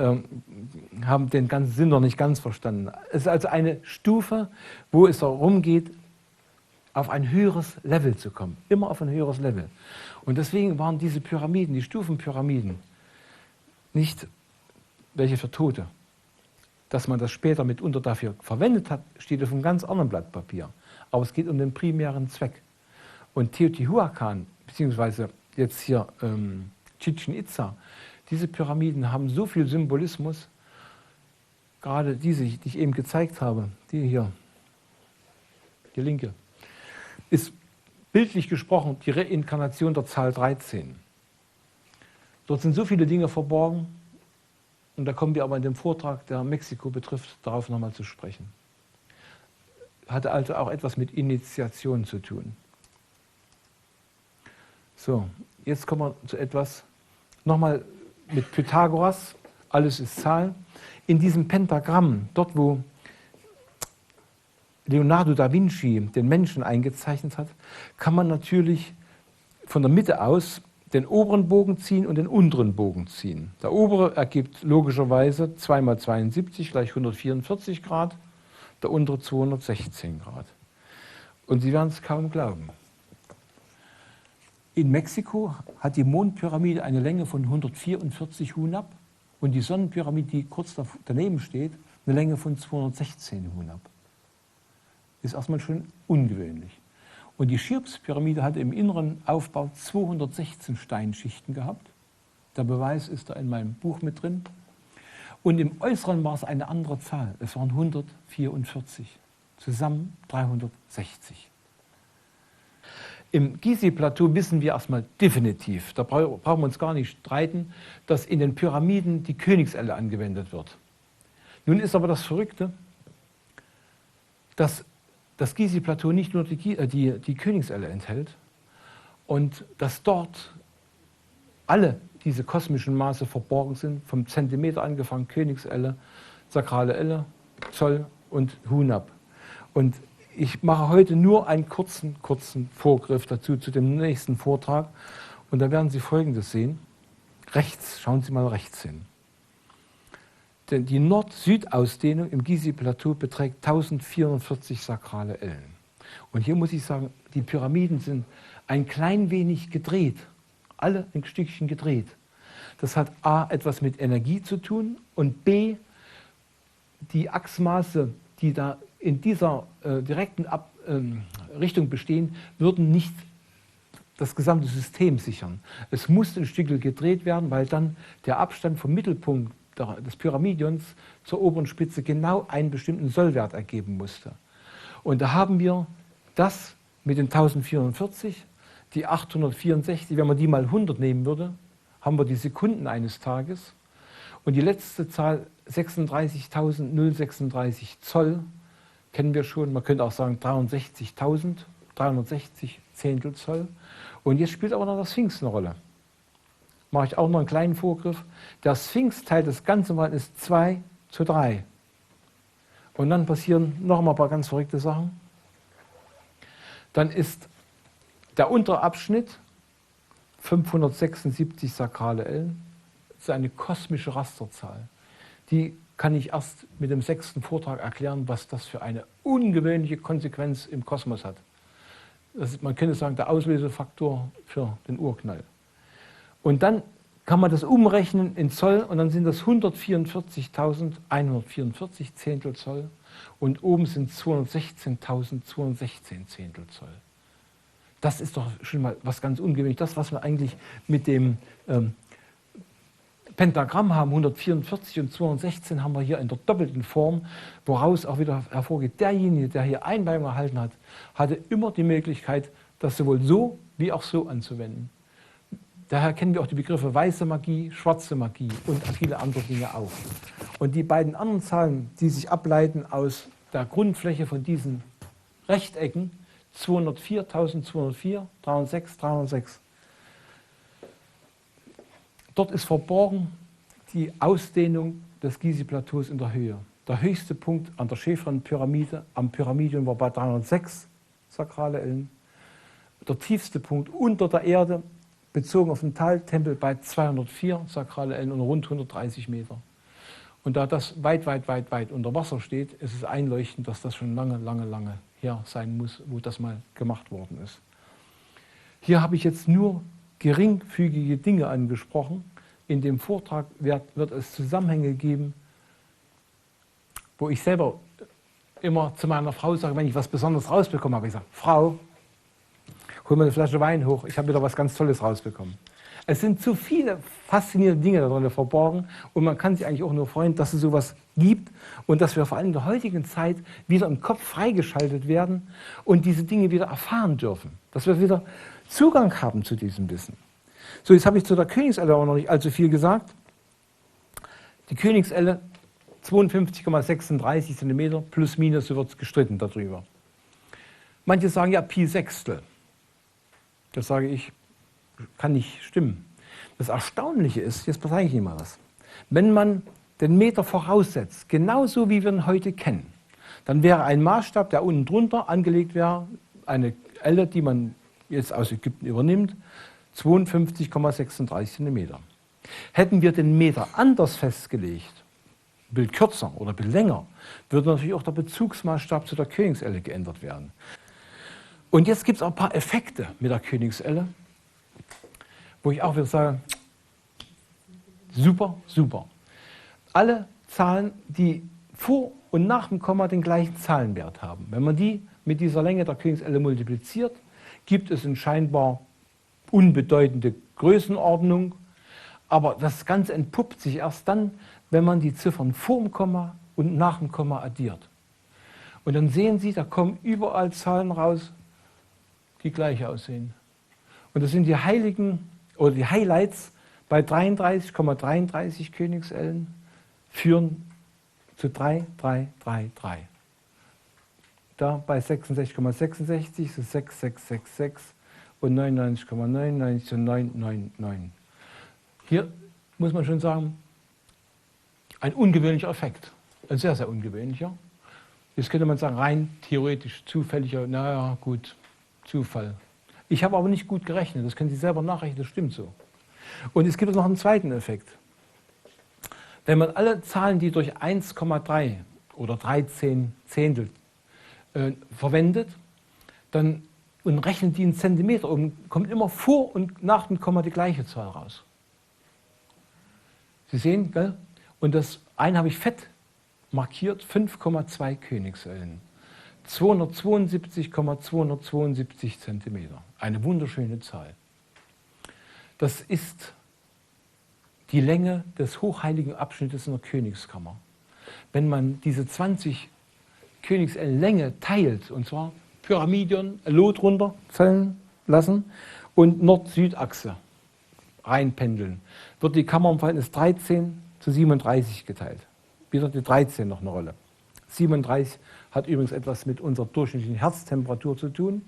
haben den ganzen Sinn noch nicht ganz verstanden. Es ist also eine Stufe, wo es darum geht, auf ein höheres Level zu kommen. Immer auf ein höheres Level. Und deswegen waren diese Pyramiden, die Stufenpyramiden, nicht welche für Tote. Dass man das später mitunter dafür verwendet hat, steht auf einem ganz anderen Blatt Papier. Aber es geht um den primären Zweck. Und Teotihuacan, beziehungsweise jetzt hier Chichen Itza, diese Pyramiden haben so viel Symbolismus, gerade diese, die ich eben gezeigt habe, die hier, die linke, ist bildlich gesprochen die Reinkarnation der Zahl 13. Dort sind so viele Dinge verborgen und da kommen wir aber in dem Vortrag, der Mexiko betrifft, darauf nochmal zu sprechen. Hatte also auch etwas mit Initiation zu tun. So, jetzt kommen wir zu etwas, nochmal mit Pythagoras, alles ist Zahl. In diesem Pentagramm, dort wo Leonardo da Vinci den Menschen eingezeichnet hat, kann man natürlich von der Mitte aus den oberen Bogen ziehen und den unteren Bogen ziehen. Der obere ergibt logischerweise 2 mal 72 gleich 144 Grad, der untere 216 Grad. Und Sie werden es kaum glauben. In Mexiko hat die Mondpyramide eine Länge von 144 Hunab und die Sonnenpyramide, die kurz daneben steht, eine Länge von 216 Hunab. Ist erstmal schon ungewöhnlich. Und die Cheops-Pyramide hatte im inneren Aufbau 216 Steinschichten gehabt. Der Beweis ist da in meinem Buch mit drin. Und im Äußeren war es eine andere Zahl. Es waren 144. Zusammen 360. Im Gizeh-Plateau wissen wir erstmal definitiv, da brauchen wir uns gar nicht streiten, dass in den Pyramiden die Königselle angewendet wird. Nun ist aber das Verrückte, dass das Gizeh-Plateau nicht nur die Königselle enthält und dass dort alle diese kosmischen Maße verborgen sind, vom Zentimeter angefangen, Königselle, sakrale Elle, Zoll und Hunab. Und ich mache heute nur einen kurzen Vorgriff dazu, zu dem nächsten Vortrag. Und da werden Sie Folgendes sehen. Rechts, schauen Sie mal rechts hin. Denn die Nord-Süd-Ausdehnung im Gizeh-Plateau beträgt 1440 sakrale Ellen. Und hier muss ich sagen, die Pyramiden sind ein klein wenig gedreht. Alle ein Stückchen gedreht. Das hat A, etwas mit Energie zu tun und B, die Achsmaße, die da in dieser direkten Richtung bestehen, würden nicht das gesamte System sichern. Es musste ein Stück gedreht werden, weil dann der Abstand vom Mittelpunkt des Pyramidions zur oberen Spitze genau einen bestimmten Sollwert ergeben musste. Und da haben wir das mit den 1044, die 864, wenn man die mal 100 nehmen würde, haben wir die Sekunden eines Tages. Und die letzte Zahl 36.036 Zoll kennen wir schon. Man könnte auch sagen 63.360 Zehntel Zoll. Und jetzt spielt aber noch der Sphinx eine Rolle. Mache ich auch noch einen kleinen Vorgriff. Der Sphinx teilt das Ganze mal ist 2:3. Und dann passieren noch mal ein paar ganz verrückte Sachen. Dann ist der untere Abschnitt 576 sakrale Ellen. Das ist eine kosmische Rasterzahl. Die kann ich erst mit dem 6. Vortrag erklären, was das für eine ungewöhnliche Konsequenz im Kosmos hat. Das ist, man könnte sagen, der Auslösefaktor für den Urknall. Und dann kann man das umrechnen in Zoll und dann sind das 144.144 Zehntel Zoll und oben sind 216.216 Zehntel Zoll. Das ist doch schon mal was ganz ungewöhnliches. Das, was wir eigentlich mit dem Pentagramm haben, 144 und 216, haben wir hier in der doppelten Form, woraus auch wieder hervorgeht, derjenige, der hier Einweihung erhalten hat, hatte immer die Möglichkeit, das sowohl so wie auch so anzuwenden. Daher kennen wir auch die Begriffe weiße Magie, schwarze Magie und viele andere Dinge auch. Und die beiden anderen Zahlen, die sich ableiten aus der Grundfläche von diesen Rechtecken, 204, 1204, 306, 306. Dort ist verborgen die Ausdehnung des Gizeh-Plateaus in der Höhe. Der höchste Punkt an der Chephren-Pyramide am Pyramidion war bei 306 sakrale Ellen. Der tiefste Punkt unter der Erde, bezogen auf den Taltempel, bei 204 sakrale Ellen und rund 130 Meter. Und da das weit unter Wasser steht, ist es einleuchtend, dass das schon lange her sein muss, wo das mal gemacht worden ist. Hier habe ich jetzt nur geringfügige Dinge angesprochen. In dem Vortrag wird es Zusammenhänge geben, wo ich selber immer zu meiner Frau sage, wenn ich was Besonderes rausbekomme, habe ich gesagt, Frau, hol mir eine Flasche Wein hoch, ich habe wieder was ganz Tolles rausbekommen. Es sind zu viele faszinierende Dinge da drin verborgen und man kann sich eigentlich auch nur freuen, dass es sowas gibt und dass wir vor allem in der heutigen Zeit wieder im Kopf freigeschaltet werden und diese Dinge wieder erfahren dürfen. Dass wir wieder Zugang haben zu diesem Wissen. So, jetzt habe ich zu der Königselle auch noch nicht allzu viel gesagt. Die Königselle 52,36 cm plus minus, so wird es gestritten darüber. Manche sagen ja Pi Sechstel. Das sage ich, kann nicht stimmen. Das Erstaunliche ist, jetzt zeige ich Ihnen mal was. Wenn man den Meter voraussetzt, genauso wie wir ihn heute kennen, dann wäre ein Maßstab, der unten drunter angelegt wäre, eine Elle, die man jetzt aus Ägypten übernimmt, 52,36 cm. Hätten wir den Meter anders festgelegt, ein Bild kürzer oder ein Bild länger, würde natürlich auch der Bezugsmaßstab zu der Königselle geändert werden. Und jetzt gibt es auch ein paar Effekte mit der Königselle, wo ich auch wieder sage, super. Alle Zahlen, die vor und nach dem Komma den gleichen Zahlenwert haben. Wenn man die mit dieser Länge der Königselle multipliziert, gibt es eine scheinbar unbedeutende Größenordnung, aber das Ganze entpuppt sich erst dann, wenn man die Ziffern vor dem Komma und nach dem Komma addiert. Und dann sehen Sie, da kommen überall Zahlen raus, die gleich aussehen. Und das sind die Heiligen oder die Highlights bei 33,33 Königsellen führen zu 3, 3, 3, 3. Da bei 66,66 ist es 6, 6, 6, 6 und 99,99 zu 9, 9, 9. Hier muss man schon sagen, ein ungewöhnlicher Effekt. Ein sehr, sehr ungewöhnlicher. Jetzt könnte man sagen, rein theoretisch zufälliger, naja, gut, Zufall. Ich habe aber nicht gut gerechnet, das können Sie selber nachrechnen, das stimmt so. Und es gibt noch einen zweiten Effekt. Wenn man alle Zahlen, die durch 1,3 oder 13 Zehntel verwendet, dann und rechnet die in Zentimeter um, kommt immer vor und nach dem Komma die gleiche Zahl raus. Sie sehen, gell? Und das eine habe ich fett markiert, 5,2 Königsellen. 272,272 Zentimeter. Eine wunderschöne Zahl. Das ist die Länge des hochheiligen Abschnittes in der Königskammer. Wenn man diese 20 Königsellen Länge teilt, und zwar Pyramidion, Lot runterfallen lassen und Nord-Süd-Achse reinpendeln, wird die Kammer im Verhältnis 13 zu 37 geteilt. Wieder die 13 noch eine Rolle. 37 hat übrigens etwas mit unserer durchschnittlichen Herztemperatur zu tun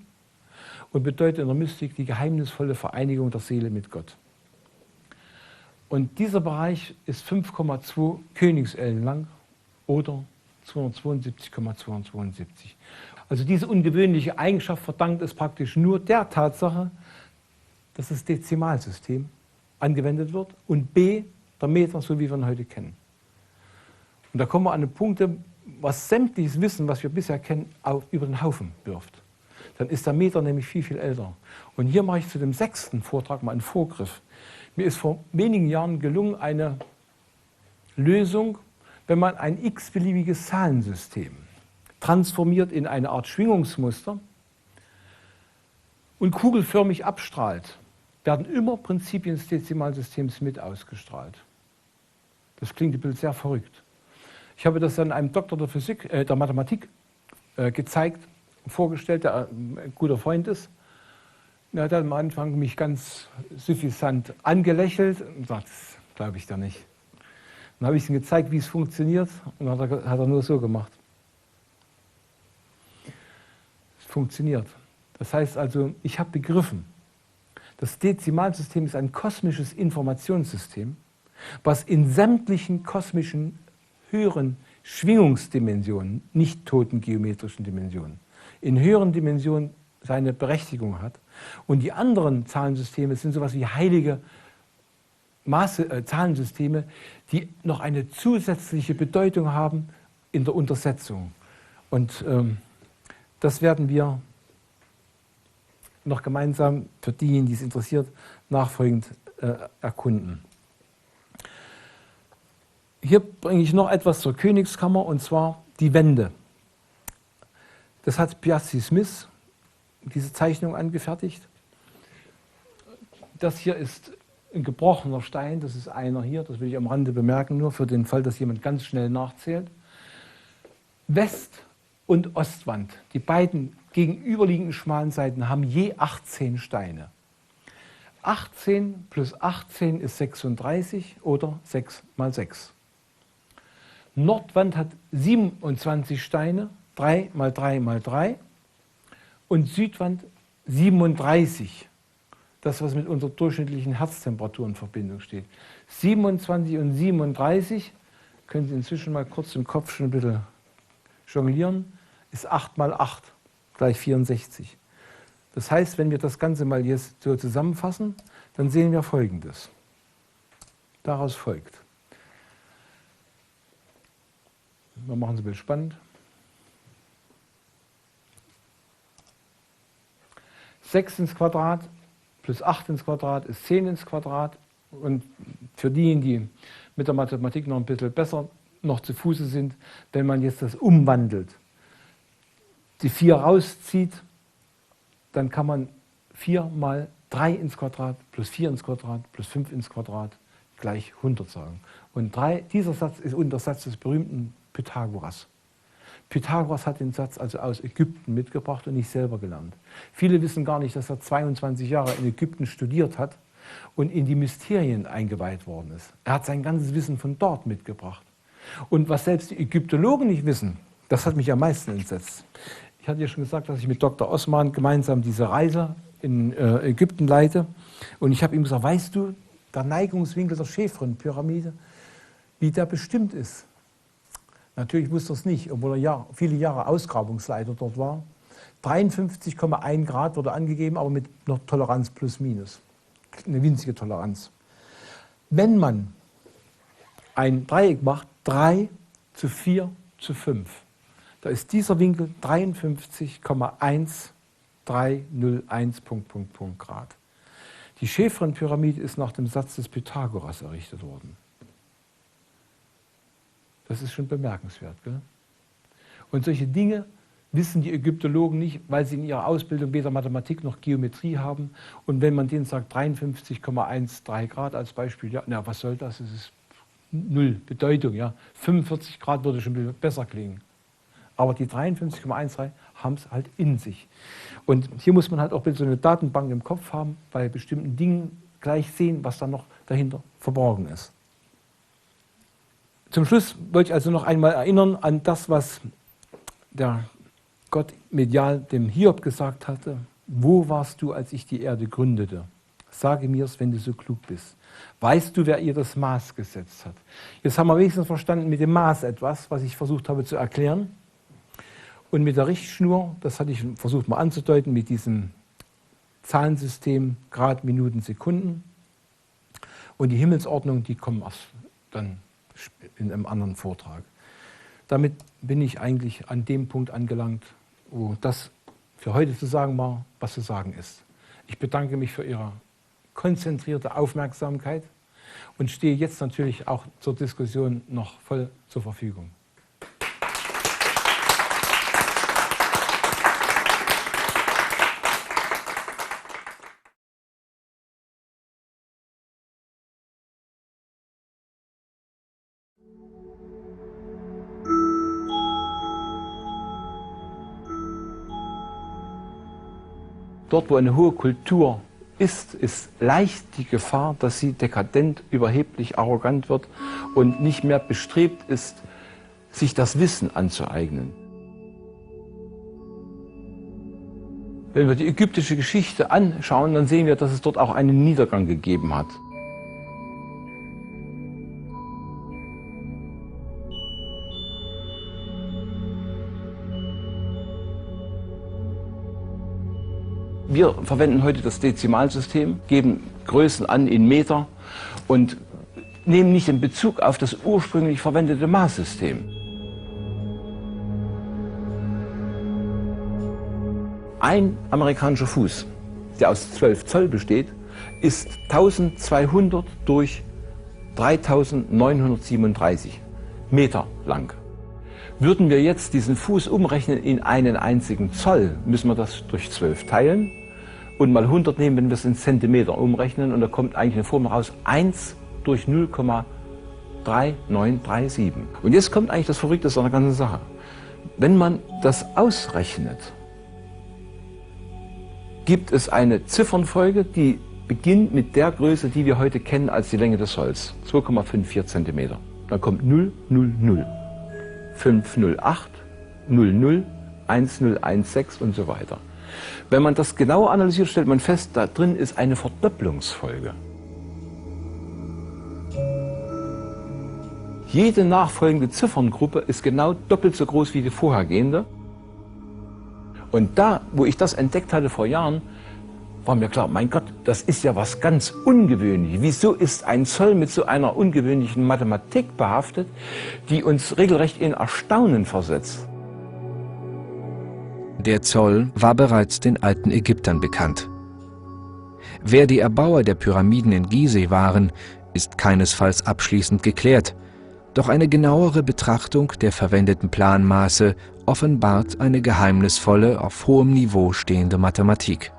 und bedeutet in der Mystik die geheimnisvolle Vereinigung der Seele mit Gott. Und dieser Bereich ist 5,2 Königsellen lang oder 272,272. Also diese ungewöhnliche Eigenschaft verdankt es praktisch nur der Tatsache, dass das Dezimalsystem angewendet wird und b, der Meter, so wie wir ihn heute kennen. Und da kommen wir an die Punkte, was sämtliches Wissen, was wir bisher kennen, über den Haufen wirft. Dann ist der Meter nämlich viel, viel älter. Und hier mache ich zu dem 6. Vortrag mal einen Vorgriff. Mir ist vor wenigen Jahren gelungen, eine Lösung, wenn man ein x-beliebiges Zahlensystem transformiert in eine Art Schwingungsmuster und kugelförmig abstrahlt, werden immer Prinzipien des Dezimalsystems mit ausgestrahlt. Das klingt ein bisschen sehr verrückt. Ich habe das dann einem Doktor der Physik, der Mathematik gezeigt, vorgestellt, der ein guter Freund ist. Er hat am Anfang mich ganz suffisant angelächelt und gesagt, das glaube ich da nicht. Dann habe ich ihm gezeigt, wie es funktioniert, und dann hat er nur so gemacht. Es funktioniert. Das heißt also, ich habe begriffen, das Dezimalsystem ist ein kosmisches Informationssystem, was in sämtlichen kosmischen höheren Schwingungsdimensionen, nicht toten geometrischen Dimensionen, in höheren Dimensionen seine Berechtigung hat. Und die anderen Zahlensysteme sind sowas wie heilige Zahlensysteme, die noch eine zusätzliche Bedeutung haben in der Untersetzung. Und das werden wir noch gemeinsam, für diejenigen, die es interessiert, nachfolgend erkunden. Hier bringe ich noch etwas zur Königskammer, und zwar die Wände. Das hat Piazzi Smith, diese Zeichnung, angefertigt. Das hier ist ein gebrochener Stein, das ist einer hier, das will ich am Rande bemerken, nur für den Fall, dass jemand ganz schnell nachzählt. West- und Ostwand, die beiden gegenüberliegenden schmalen Seiten, haben je 18 Steine. 18 plus 18 ist 36 oder 6 mal 6. Nordwand hat 27 Steine, 3 mal 3 mal 3. Und Südwand 37. Das, was mit unserer durchschnittlichen Herztemperatur in Verbindung steht. 27 und 37, können Sie inzwischen mal kurz im Kopf schon ein bisschen jonglieren, ist 8 mal 8 gleich 64. Das heißt, wenn wir das Ganze mal jetzt so zusammenfassen, dann sehen wir Folgendes. Daraus folgt. Wir machen es ein bisschen spannend. 6 ins Quadrat plus 8 ins Quadrat ist 10 ins Quadrat. Und für diejenigen, die mit der Mathematik noch ein bisschen besser noch zu Fuße sind, wenn man jetzt das umwandelt. Die 4 rauszieht, dann kann man 4 mal 3 ins Quadrat plus 4 ins Quadrat plus 5 ins Quadrat gleich 100 sagen. Und dieser Satz ist der Satz des berühmten Pythagoras. Pythagoras hat den Satz also aus Ägypten mitgebracht und nicht selber gelernt. Viele wissen gar nicht, dass er 22 Jahre in Ägypten studiert hat und in die Mysterien eingeweiht worden ist. Er hat sein ganzes Wissen von dort mitgebracht. Und was selbst die Ägyptologen nicht wissen, das hat mich am meisten entsetzt. Ich hatte ja schon gesagt, dass ich mit Dr. Osman gemeinsam diese Reise in Ägypten leite. Und ich habe ihm gesagt, weißt du, der Neigungswinkel der Chefren-Pyramide, wie der bestimmt ist? Natürlich wusste er es nicht, obwohl er viele Jahre Ausgrabungsleiter dort war. 53,1 Grad wurde angegeben, aber mit noch Toleranz plus minus. Eine winzige Toleranz. Wenn man ein Dreieck macht, 3 zu 4 zu 5, da ist dieser Winkel 53,1301 Grad. Die Chefren-Pyramide ist nach dem Satz des Pythagoras errichtet worden. Das ist schon bemerkenswert. Gell? Und solche Dinge wissen die Ägyptologen nicht, weil sie in ihrer Ausbildung weder Mathematik noch Geometrie haben. Und wenn man denen sagt 53,13 Grad als Beispiel, ja, na, was soll das? Es ist null Bedeutung. Ja. 45 Grad würde schon besser klingen. Aber die 53,13 haben es halt in sich. Und hier muss man halt auch so eine Datenbank im Kopf haben, bei bestimmten Dingen gleich sehen, was da noch dahinter verborgen ist. Zum Schluss wollte ich also noch einmal erinnern an das, was der Gott medial dem Hiob gesagt hatte. Wo warst du, als ich die Erde gründete? Sage mir's, wenn du so klug bist. Weißt du, wer ihr das Maß gesetzt hat? Jetzt haben wir wenigstens verstanden mit dem Maß etwas, was ich versucht habe zu erklären. Und mit der Richtschnur, das hatte ich versucht mal anzudeuten, mit diesem Zahlensystem Grad, Minuten, Sekunden. Und die Himmelsordnung, die kommen erst dann in einem anderen Vortrag. Damit bin ich eigentlich an dem Punkt angelangt, wo das für heute zu sagen war, was zu sagen ist. Ich bedanke mich für Ihre konzentrierte Aufmerksamkeit und stehe jetzt natürlich auch zur Diskussion noch voll zur Verfügung. Dort, wo eine hohe Kultur ist leicht die Gefahr, dass sie dekadent, überheblich, arrogant wird und nicht mehr bestrebt ist, sich das Wissen anzueignen. Wenn wir die ägyptische Geschichte anschauen, dann sehen wir, dass es dort auch einen Niedergang gegeben hat. Wir verwenden heute das Dezimalsystem, geben Größen an in Meter und nehmen nicht den Bezug auf das ursprünglich verwendete Maßsystem. Ein amerikanischer Fuß, der aus 12 Zoll besteht, ist 1200 durch 3937 Meter lang. Würden wir jetzt diesen Fuß umrechnen in einen einzigen Zoll, müssen wir das durch 12 teilen und mal 100 nehmen, wenn wir es in Zentimeter umrechnen, und da kommt eigentlich eine Formel raus, 1 durch 0,3937. Und jetzt kommt eigentlich das Verrückteste an der ganzen Sache. Wenn man das ausrechnet, gibt es eine Ziffernfolge, die beginnt mit der Größe, die wir heute kennen als die Länge des Solls, 2,54 Zentimeter. Dann kommt 000, 508, 00, 1016 und so weiter. Wenn man das genauer analysiert, stellt man fest, da drin ist eine Verdopplungsfolge. Jede nachfolgende Zifferngruppe ist genau doppelt so groß wie die vorhergehende. Und da, wo ich das entdeckt hatte vor Jahren, war mir klar, mein Gott, das ist ja was ganz Ungewöhnliches. Wieso ist ein Zoll mit so einer ungewöhnlichen Mathematik behaftet, die uns regelrecht in Erstaunen versetzt? Der Zoll war bereits den alten Ägyptern bekannt. Wer die Erbauer der Pyramiden in Gizeh waren, ist keinesfalls abschließend geklärt. Doch eine genauere Betrachtung der verwendeten Planmaße offenbart eine geheimnisvolle, auf hohem Niveau stehende Mathematik.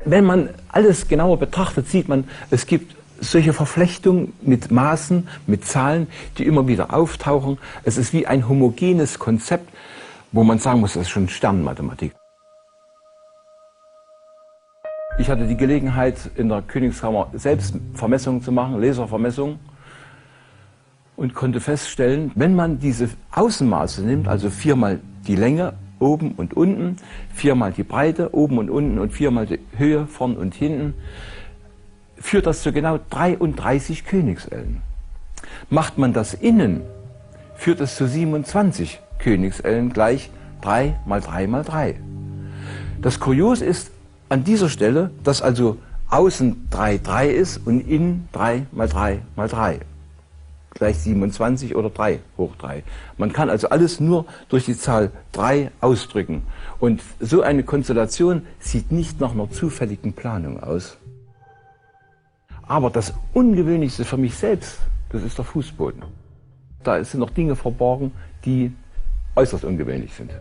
Wenn man alles genauer betrachtet, sieht man, es gibt solche Verflechtungen mit Maßen, mit Zahlen, die immer wieder auftauchen. Es ist wie ein homogenes Konzept, wo man sagen muss, das ist schon Sternmathematik. Ich hatte die Gelegenheit, in der Königskammer selbst Vermessungen zu machen, Laservermessungen, und konnte feststellen, wenn man diese Außenmaße nimmt, also 4 mal die Länge oben und unten, 4 mal die Breite oben und unten und 4 mal die Höhe vorn und hinten, führt das zu genau 33 Königsellen. Macht man das innen, führt es zu 27 Königsellen gleich 3 mal 3 mal 3. Das Kurios ist an dieser Stelle, dass also außen 3 3 ist und innen 3 mal 3 mal 3. Gleich 27 oder 3 hoch 3. Man kann also alles nur durch die Zahl 3 ausdrücken. Und so eine Konstellation sieht nicht nach einer zufälligen Planung aus. Aber das Ungewöhnlichste für mich selbst, das ist der Fußboden. Da sind noch Dinge verborgen, die äußerst ungewöhnlich sind.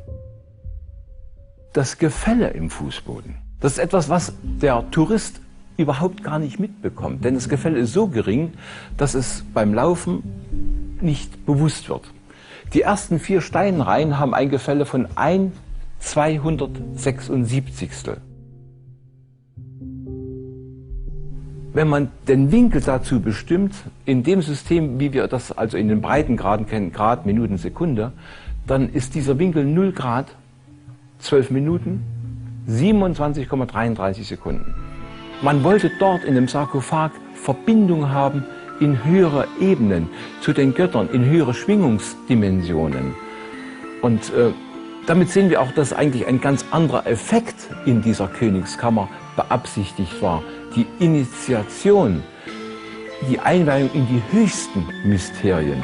Das Gefälle im Fußboden, das ist etwas, was der Tourist überhaupt gar nicht mitbekommt. Denn das Gefälle ist so gering, dass es beim Laufen nicht bewusst wird. Die ersten 4 Steinreihen haben ein Gefälle von 1/276. Wenn man den Winkel dazu bestimmt, in dem System, wie wir das also in den Breitengraden kennen, Grad, Minuten, Sekunde, dann ist dieser Winkel 0 Grad, 12 Minuten, 27,33 Sekunden. Man wollte dort in dem Sarkophag Verbindung haben in höhere Ebenen, zu den Göttern, in höhere Schwingungsdimensionen. Und damit sehen wir auch, dass eigentlich ein ganz anderer Effekt in dieser Königskammer beabsichtigt war. Die Initiation, die Einweihung in die höchsten Mysterien.